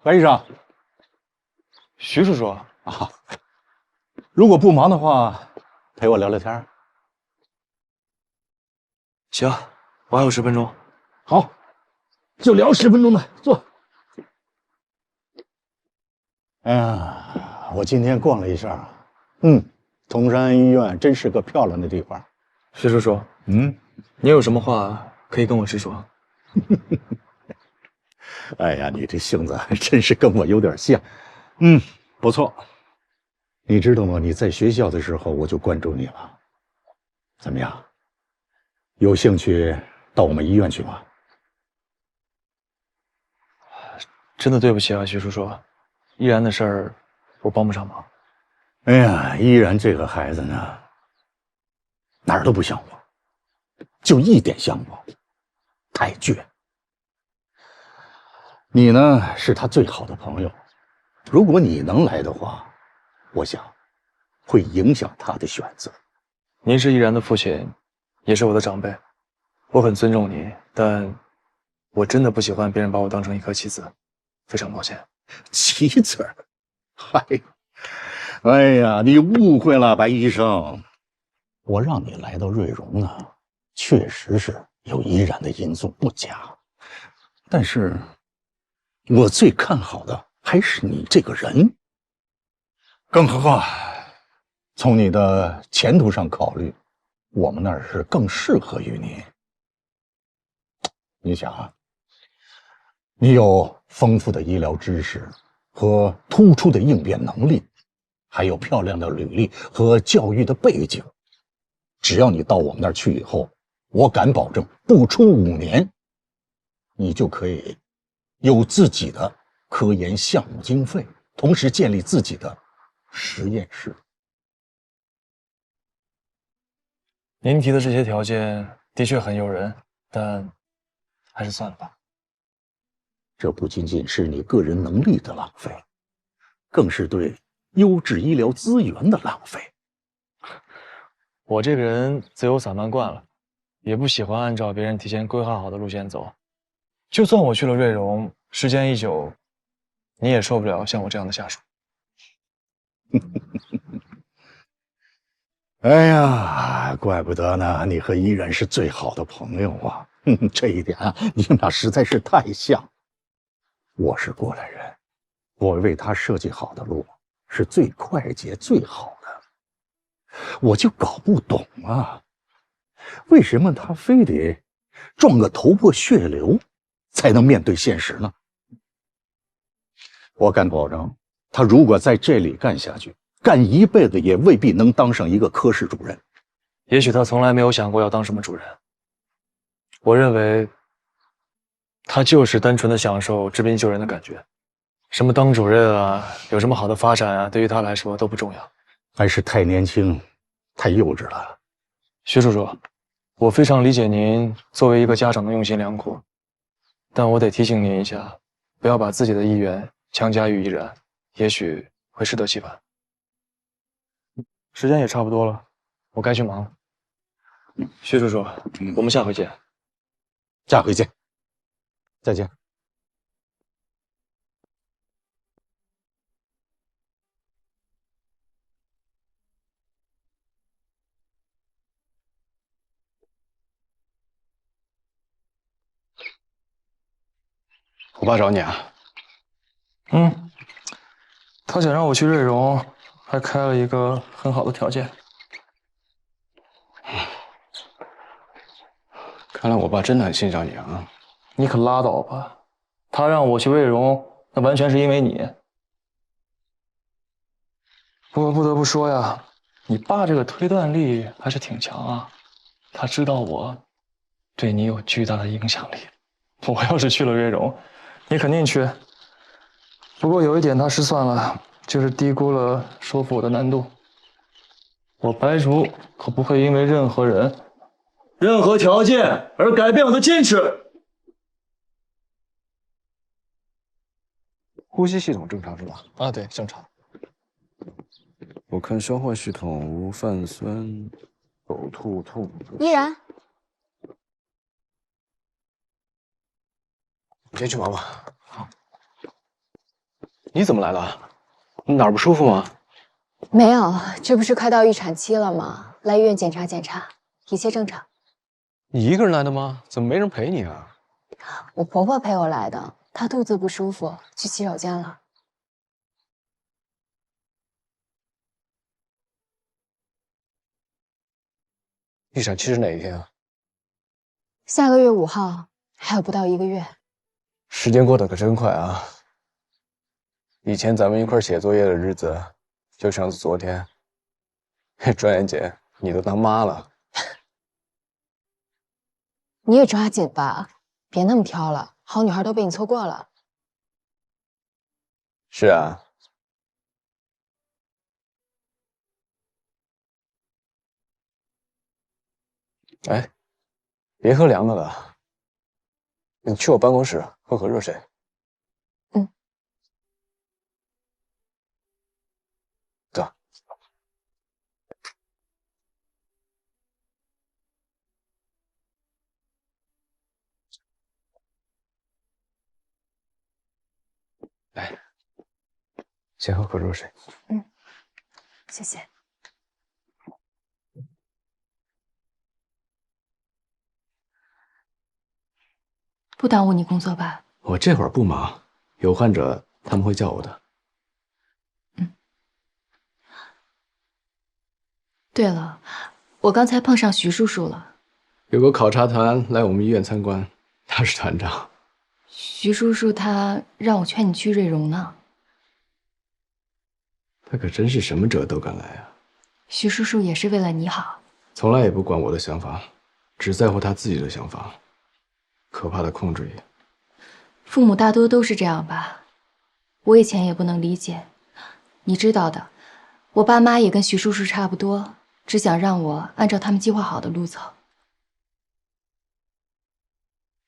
白医生，徐叔叔啊，如果不忙的话，陪我聊聊天。行，我还有10分钟。好，就聊10分钟的，坐。哎呀，我今天逛了一下，铜山医院真是个漂亮的地方。徐叔叔，你有什么话可以跟我直说。哎呀，你这性子还真是跟我有点像。不错。你知道吗？你在学校的时候我就关注你了。怎么样？有兴趣到我们医院去吗？真的对不起啊，徐叔叔，依然的事儿我帮不上忙。哎呀，依然这个孩子呢，哪儿都不像我，就一点像我，太倔。你呢，是他最好的朋友，如果你能来的话，我想会影响他的选择。您是依然的父亲，也是我的长辈，我很尊重你，但我真的不喜欢别人把我当成一颗棋子，非常抱歉。棋子儿，哎呀，你误会了，白医生。我让你来到瑞荣呢，确实是有依然的因素不假，但是我最看好的还是你这个人。更何况，从你的前途上考虑，我们那儿是更适合于你。你想啊，你有丰富的医疗知识和突出的应变能力，还有漂亮的履历和教育的背景。只要你到我们那儿去以后，我敢保证，不出5年，你就可以有自己的科研项目经费，同时建立自己的实验室。您提的这些条件的确很诱人，但还是算了吧。这不仅仅是你个人能力的浪费，更是对优质医疗资源的浪费。我这个人自由散漫惯了，也不喜欢按照别人提前规划好的路线走。就算我去了瑞荣，时间一久，你也受不了像我这样的下属。哎呀，怪不得呢，你和依然是最好的朋友啊！这一点啊，你们俩实在是太像。我是过来人，我为他设计好的路是最快捷、最好的，我就搞不懂啊，为什么他非得撞个头破血流才能面对现实呢？我敢保证，他如果在这里干下去，干一辈子也未必能当上一个科室主任。也许他从来没有想过要当什么主任。我认为，他就是单纯的享受治病救人的感觉。什么当主任啊，有什么好的发展啊，对于他来说都不重要。还是太年轻，太幼稚了。徐叔叔，我非常理解您作为一个家长的用心良苦，但我得提醒您一下，不要把自己的意愿强加于依然，也许会适得其反。时间也差不多了，我该去忙了。徐叔叔，我们下回见。下回见。再见。我爸找你啊？他想让我去瑞荣，还开了一个很好的条件。看来我爸真的很欣赏你啊！你可拉倒吧，他让我去瑞荣，那完全是因为你。不过不得不说呀，你爸这个推断力还是挺强啊。他知道我对你有巨大的影响力，我要是去了瑞荣，你肯定去。不过有一点他失算了，就是低估了说服我的难度。我白竹可不会因为任何人、任何条件而改变我的坚持。呼吸系统正常是吧？啊，对，正常。我看消化系统无泛酸、呕吐、痛。依然，你先去忙吧。好。你怎么来了？你哪儿不舒服吗？没有，这不是快到预产期了吗？来医院检查检查，一切正常。你一个人来的吗？怎么没人陪你啊？我婆婆陪我来的，她肚子不舒服，去洗手间了。预产期是哪一天啊？下个月5号，还有不到1个月。时间过得可真快啊！以前咱们一块写作业的日子，就像是昨天。转眼间，你都当妈了。你也抓紧吧，别那么挑了，好女孩都被你错过了。是啊。哎，别喝凉的了，你去我办公室喝口热水。走。来，先喝口热水。谢谢。不耽误你工作吧？我这会儿不忙，有患者他们会叫我的。对了，我刚才碰上徐叔叔了。有个考察团来我们医院参观，他是团长。徐叔叔他让我劝你去瑞荣呢。他可真是什么辙都敢来啊！徐叔叔也是为了你好，从来也不管我的想法，只在乎他自己的想法。可怕的控制欲。父母大多都是这样吧。我以前也不能理解，你知道的，我爸妈也跟徐叔叔差不多，只想让我按照他们计划好的路走。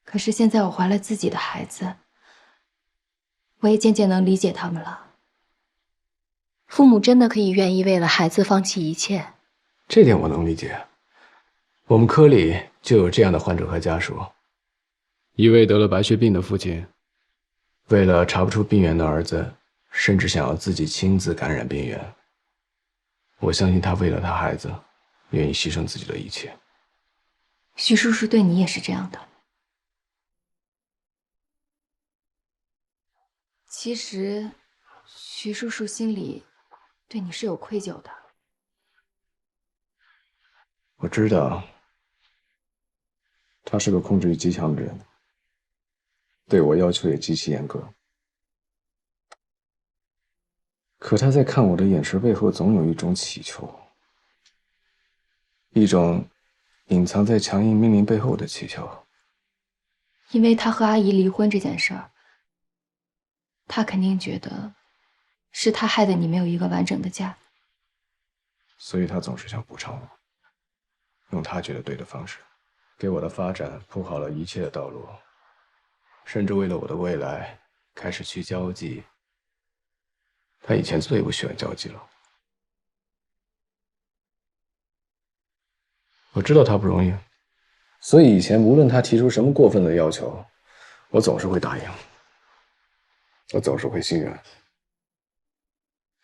可是现在我怀了自己的孩子，我也渐渐能理解他们了。父母真的可以愿意为了孩子放弃一切。这点我能理解。我们科里就有这样的患者和家属。一位得了白血病的父亲，为了查不出病源的儿子，甚至想要自己亲自感染病源。我相信他为了他孩子，愿意牺牲自己的一切。徐叔叔对你也是这样的。其实，徐叔叔心里对你是有愧疚的。我知道，他是个控制欲极强的人，对我要求也极其严格。可他在看我的眼神背后，总有一种乞求，一种隐藏在强硬命令背后的乞求。因为他和阿姨离婚这件事儿，他肯定觉得是他害得你没有一个完整的家，所以他总是想补偿我，用他觉得对的方式，给我的发展铺好了一切的道路，甚至为了我的未来开始去交际。他以前最不喜欢交际了。我知道他不容易，所以以前无论他提出什么过分的要求，我总是会答应，我总是会心软。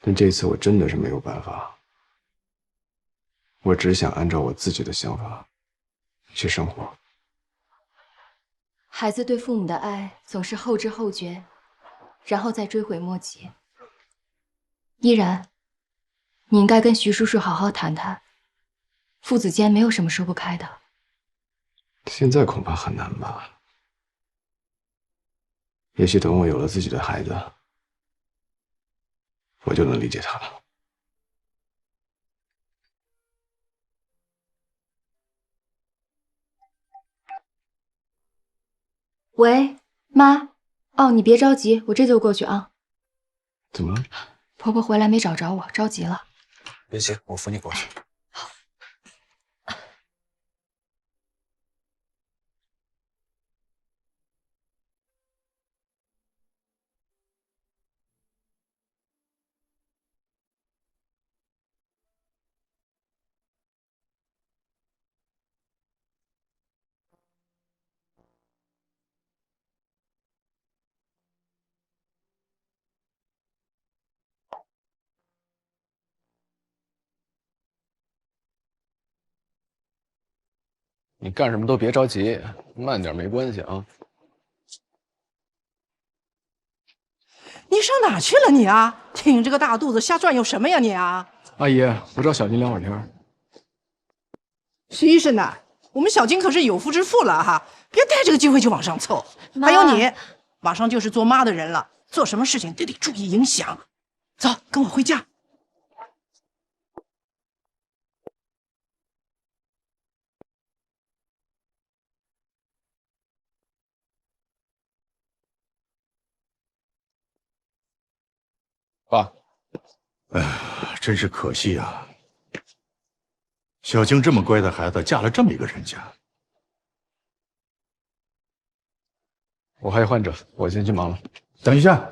但这次我真的是没有办法，我只想按照我自己的想法去生活。孩子对父母的爱总是后知后觉，然后再追悔莫及。依然，你应该跟徐叔叔好好谈谈，父子间没有什么说不开的。现在恐怕很难吧。也许等我有了自己的孩子，我就能理解他了。喂，妈。哦，你别着急，我这就过去啊。怎么了？婆婆回来没找着我，着急了。别急，我扶你过去。你干什么都别着急，慢点没关系啊。你上哪去了你啊？挺着个大肚子瞎转悠什么呀你啊？阿姨，我找小金聊会儿天。徐医生呐，我们小金可是有夫之妇了哈，别逮这个机会就往上凑。还有你，马上就是做妈的人了，做什么事情都得注意影响。走，跟我回家。爸，哎呀，真是可惜啊！小静这么乖的孩子，嫁了这么一个人家。我还有患者，我先去忙了。等一下，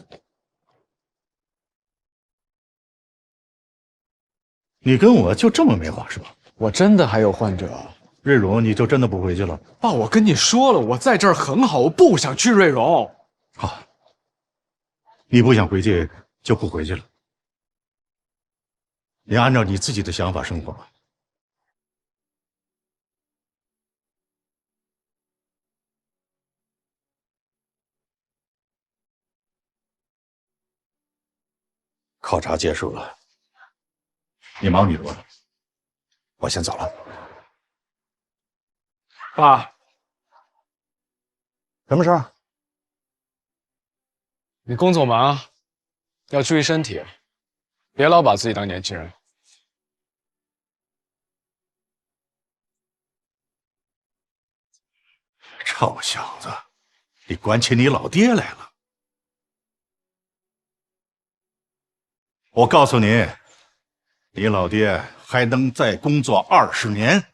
你跟我就这么没话是吧？我真的还有患者。瑞荣，你就真的不回去了？爸，我跟你说了，我在这儿很好，我不想去瑞荣。好，你不想回去就不回去了。你按照你自己的想法生活吧。考察结束了，你忙你的吧，我先走了。爸，什么事儿？你工作忙，要注意身体，别老把自己当年轻人。臭小子，你管起你老爹来了！我告诉你，你老爹还能再工作20年。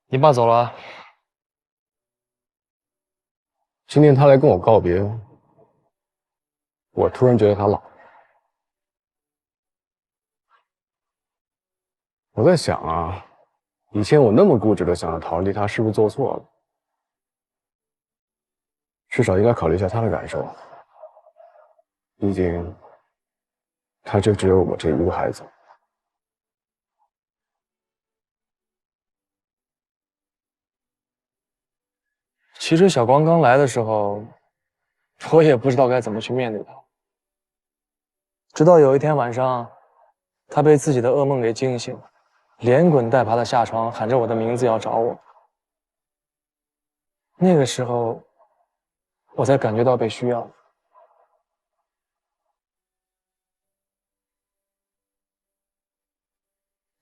你爸走了？今天他来跟我告别，我突然觉得他老。我在想啊，以前我那么固执的想要逃离他，是不是做错了？至少应该考虑一下他的感受。毕竟，他就只有我这一个孩子。其实小光刚来的时候，我也不知道该怎么去面对他。直到有一天晚上，他被自己的噩梦给惊醒，连滚带爬的下床，喊着我的名字要找我。那个时候，我才感觉到被需要。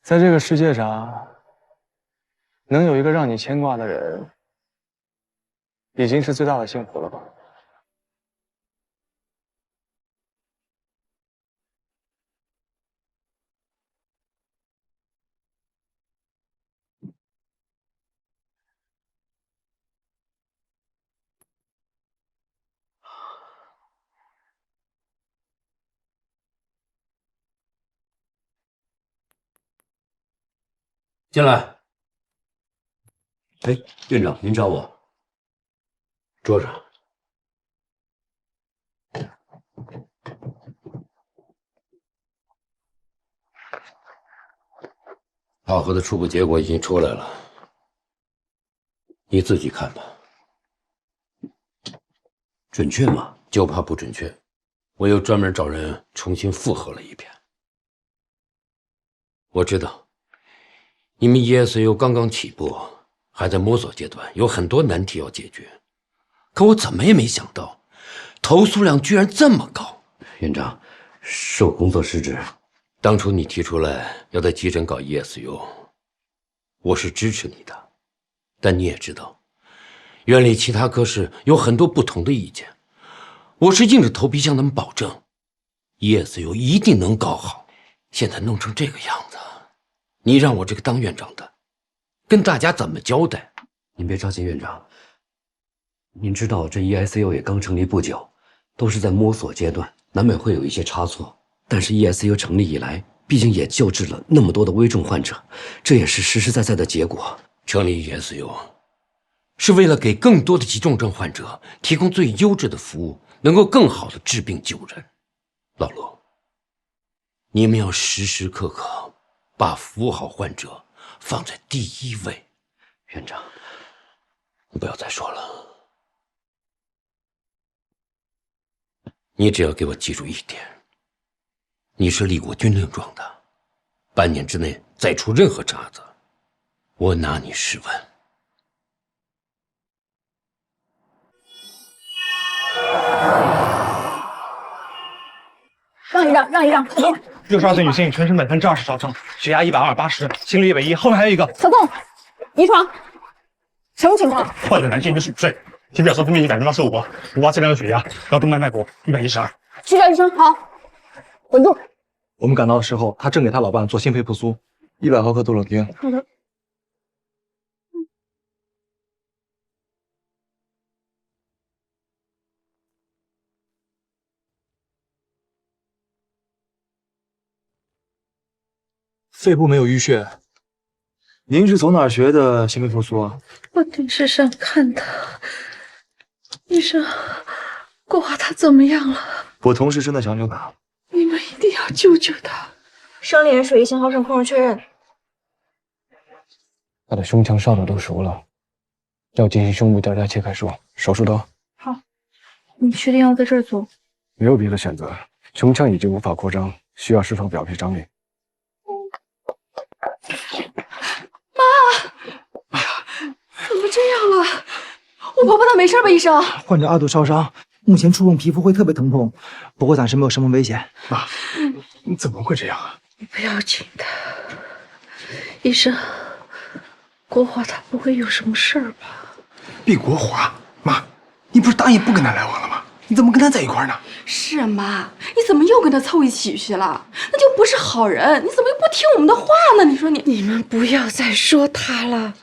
在这个世界上，能有一个让你牵挂的人，已经是最大的幸福了吧？进来。哎，院长，您找我。桌上。考核的初步结果已经出来了，你自己看吧。准确吗？就怕不准确，我又专门找人重新复核了一遍。我知道，你们 ESU 刚刚起步，还在摸索阶段，有很多难题要解决。可我怎么也没想到，投诉量居然这么高。院长，受工作失职。当初你提出来要在基诊搞 ESU， 我是支持你的，但你也知道，院里其他科室有很多不同的意见。我是硬着头皮向他们保证 ，ESU 一定能搞好。现在弄成这个样子，你让我这个当院长的，跟大家怎么交代？您别着急，院长。您知道这 ESU 也刚成立不久，都是在摸索阶段，难免会有一些差错。但是 ESU 成立以来，毕竟也救治了那么多的危重患者，这也是实实在在的结果。成立 ESU 是为了给更多的急重症患者提供最优质的服务，能够更好的治病救人。老陆，你们要时时刻刻把服务好患者放在第一位。院长，不要再说了，你只要给我记住一点，你是立过军令状的，半年之内再出任何岔子，我拿你试问。让一让，让一让。 62岁女性，全身本分，治20毫升，血压120/80，心率110，后面还有一个。测控，遗传，什么情况？患者男性，25岁，体表色分泌85%，无发现量的血压，高动脉脉搏112。去叫医生，好，稳住。我们赶到的时候，他正给他老伴做心肺复苏，100毫克杜冷丁。好的。肺部没有淤血。您是从哪儿学的心肺复苏啊？我电视上看的。医生，国华他怎么样了？我同事正在抢救他。你们一定要救救他。生理盐水1信号声，控制确认。他的胸腔烧的都熟了，要进行胸部吊架切开术，手术刀。好，你确定要在这儿做？没有别的选择，胸腔已经无法扩张，需要释放表皮张力。 怎么这样了？我婆婆她没事吧，医生？患者2度烧伤，目前触碰皮肤会特别疼痛，不过暂时没有生命危险。妈，你怎么会这样啊？不要紧的，医生，国华他不会有什么事儿吧？毕国华，妈，你不是答应不跟他来往了吗？你怎么跟他在一块儿呢？是啊，妈，你怎么又跟他凑一起去了？那就不是好人，你怎么又不听我们的话呢？你说你们不要再说他了。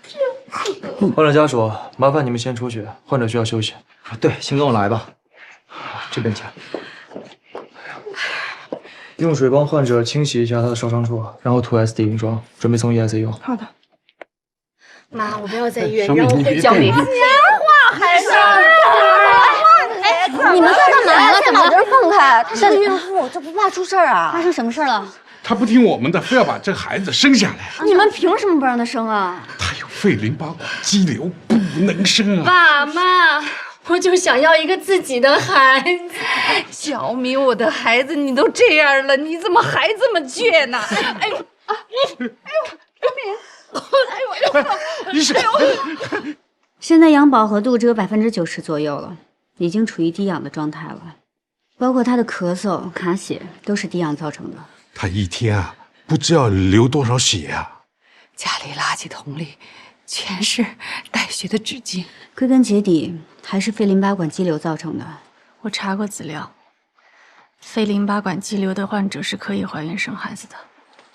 患者家属，麻烦你们先出去，患者需要休息。对，请跟我来吧。这边请。用水帮患者清洗一下他的烧伤处，然后涂 SD 凝霜，准备送 EICU。好的。妈，我不要在医院，小米让我会教你。年画还是？你们在干嘛呀？先把人放开，她是个孕妇，这不怕出事儿啊？发生什么事了？他不听我们的，非要把这孩子生下来。你们凭什么不让他生啊？他有肺淋巴管肌瘤，不能生啊！爸妈，我就想要一个自己的孩子。小米，我的孩子，你都这样了，你怎么还这么倔呢？哎呦啊！哎呦，小米！哎呦！医生，现在氧饱和度只有90%左右了，已经处于低氧的状态了，包括他的咳嗽、卡血都是低氧造成的。 他一天啊，不知道流多少血啊！家里垃圾桶里全是带血的纸巾，归根结底还是肺淋巴管肌瘤造成的。我查过资料，肺淋巴管肌瘤的患者是可以怀孕生孩子的。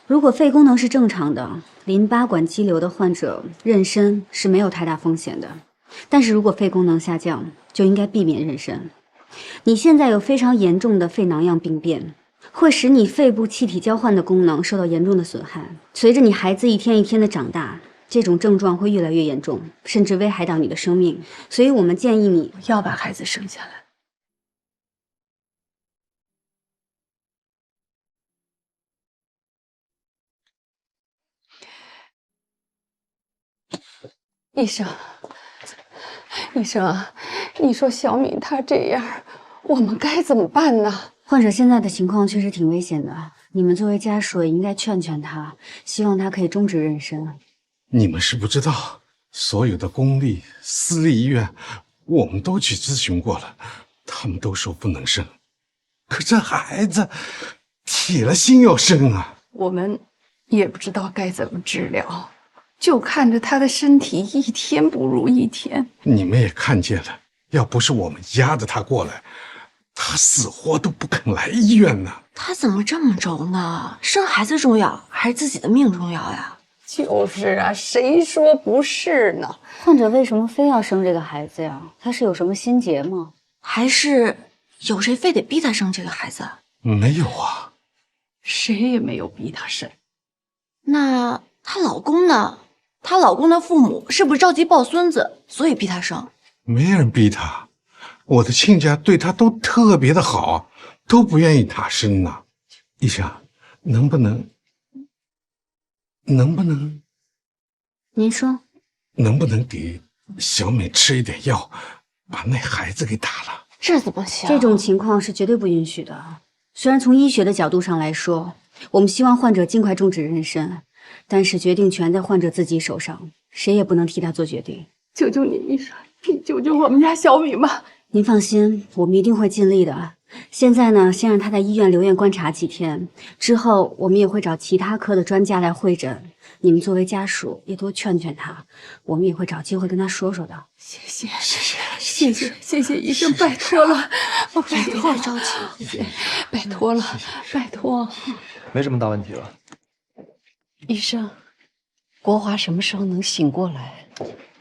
如果肺功能是正常的，淋巴管肌瘤的患者妊娠是没有太大风险的。但是如果肺功能下降，就应该避免妊娠。你现在有非常严重的肺囊样病变。会使你肺部气体交换的功能受到严重的损害。随着你孩子一天一天的长大，这种症状会越来越严重，甚至危害到你的生命。所以我们建议你要把孩子生下来。医生，医生，你说小敏她这样，我们该怎么办呢？患者现在的情况确实挺危险的，你们作为家属也应该劝劝他，希望他可以终止妊娠。你们是不知道，所有的公立、私立医院，我们都去咨询过了，他们都说不能生。可这孩子铁了心要生啊！我们也不知道该怎么治疗，就看着他的身体一天不如一天。你们也看见了，要不是我们压着他过来，他死活都不肯来医院呢。他怎么这么轴呢？生孩子重要还是自己的命重要呀？就是啊，谁说不是呢？患者为什么非要生这个孩子呀？他是有什么心结吗？还是有谁非得逼他生这个孩子？没有啊，谁也没有逼他生。那她老公呢？她老公的父母是不是着急抱孙子，所以逼他生？没人逼他，我的亲家对他都特别的好，都不愿意他生呢。医生，能不能？您说，能不能给小美吃一点药，把那孩子给打了？这怎么行？这种情况是绝对不允许的。虽然从医学的角度上来说，我们希望患者尽快终止妊娠，但是决定权在患者自己手上，谁也不能替他做决定。求求你，医生，你救救我们家小敏吧！您放心，我们一定会尽力的。现在呢，先让他在医院留院观察几天，之后我们也会找其他科的专家来会诊。你们作为家属也多劝劝他，我们也会找机会跟他说说的。谢谢医生，拜托了，我拜托了，着急，拜托了，拜托。没什么大问题了。医生，国华什么时候能醒过来？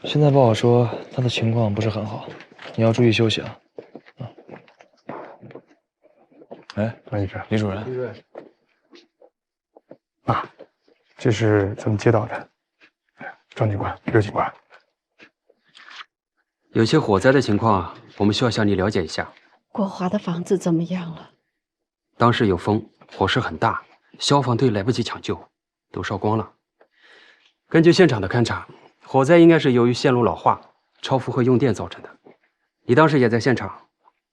现在不好说，他的情况不是很好，你要注意休息啊。哎，张医生，李主任，啊，这是咱们接到的，张警官、刘警官，有些火灾的情况，我们需要向你了解一下。国华的房子怎么样了？当时有风，火势很大，消防队来不及抢救，都烧光了。根据现场的勘查，火灾应该是由于线路老化、超负荷用电造成的。你当时也在现场。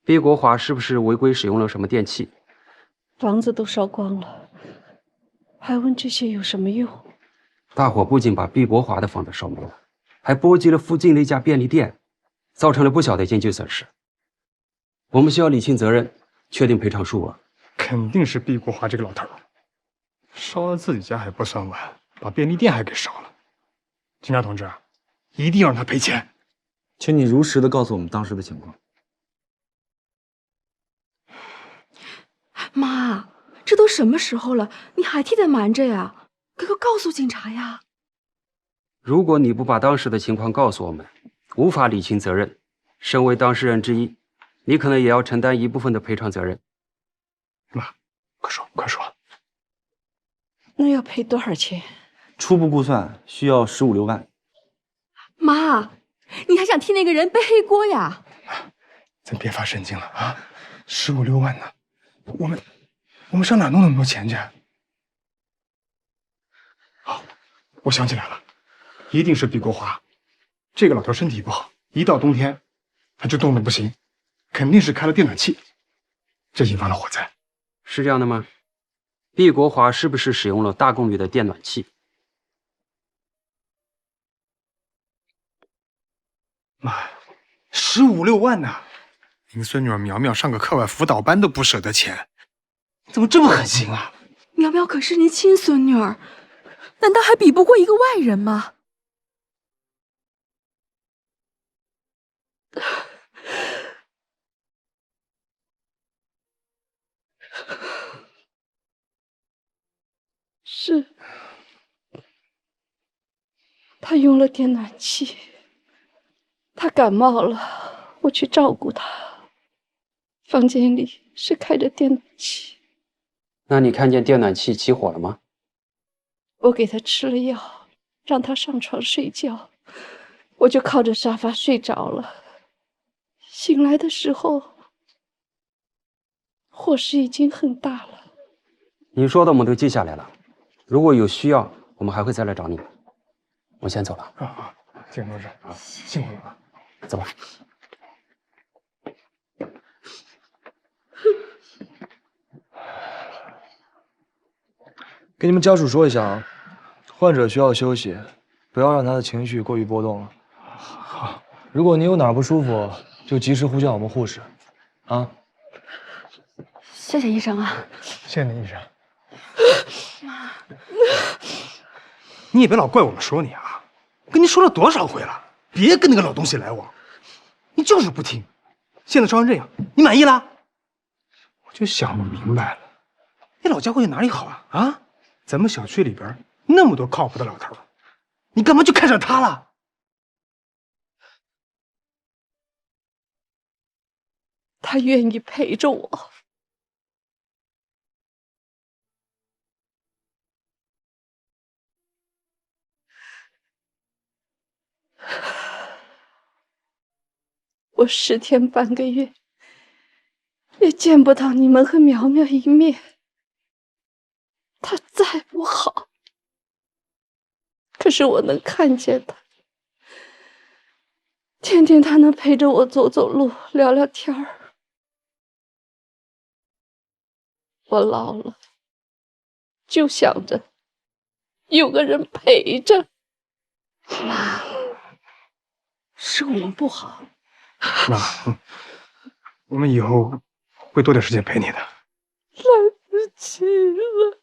毕国华是不是违规使用了什么电器？房子都烧光了，还问这些有什么用？大火不仅把毕国华的房子烧没了，还波及了附近的一家便利店，造成了不小的经济损失。我们需要理清责任，确定赔偿数额。肯定是毕国华这个老头，烧了自己家还不算完，把便利店还给烧了。警察同志，一定要让他赔钱。请你如实的告诉我们当时的情况。妈，这都什么时候了，你还替他瞒着呀？快告诉警察呀！如果你不把当时的情况告诉我们，无法理清责任。身为当事人之一，你可能也要承担一部分的赔偿责任。妈，快说，快说！那要赔多少钱？初步估算需要15、16万。妈，你还想替那个人背黑锅呀？咱别发神经了啊！15、16万呢？我们上哪弄那么多钱去？好，我想起来了，一定是毕国华。这个老头身体不好，一到冬天他就冻得不行，肯定是开了电暖气，这引发了火灾。是这样的吗？毕国华是不是使用了大功率的电暖器？妈呀，15、16万呢！您孙女儿苗苗上个课外辅导班都不舍得钱，怎么这么狠心啊？苗苗可是您亲孙女儿，难道还比不过一个外人吗？是，她用了电暖气，她感冒了，我去照顾她。房间里是开着电暖气，那你看见电暖气起火了吗？我给他吃了药，让他上床睡觉，我就靠着沙发睡着了。醒来的时候，火势已经很大了。你说的我们都记下来了，如果有需要，我们还会再来找你。我先走了。啊，景同志啊，辛苦了啊，走吧。跟你们家属说一下啊，患者需要休息，不要让他的情绪过于波动了。好，如果你有哪儿不舒服，就及时呼叫我们护士，啊。谢谢医生啊。谢谢你，医生。你也别老怪我们说你啊，我跟你说了多少回了，别跟那个老东西来往，你就是不听。现在烧成这样，你满意了？我就想不明白了，那老家伙有哪里好啊？啊，咱们小区里边那么多靠谱的老头，你干嘛就看上他了？他愿意陪着我。我10天半个月也见不到你们和苗苗一面，他再不好，可是我能看见他，天天他能陪着我走走路，聊聊天儿。我老了，就想着有个人陪着。妈，是我们不好。妈，我们以后会多点时间陪你的。来不及了。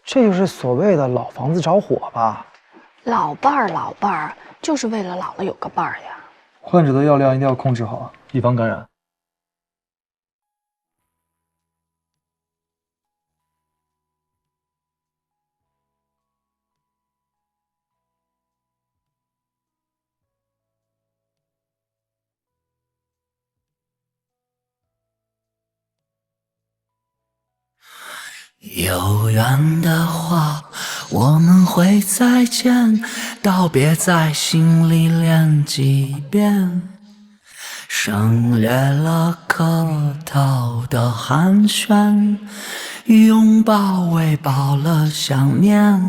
这就是所谓的老房子着火吧？老伴儿，老伴儿，就是为了老了有个伴儿呀。患者的药量一定要控制好，以防感染。有缘的话，我们会再见，道别在心里练几遍，省略了客套的寒暄，拥抱喂饱了想念。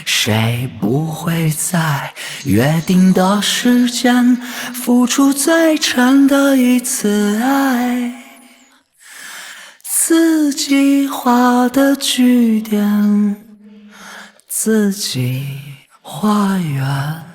谁不会在约定的时间付出最真的一次爱？自己画的句点，自己画圆。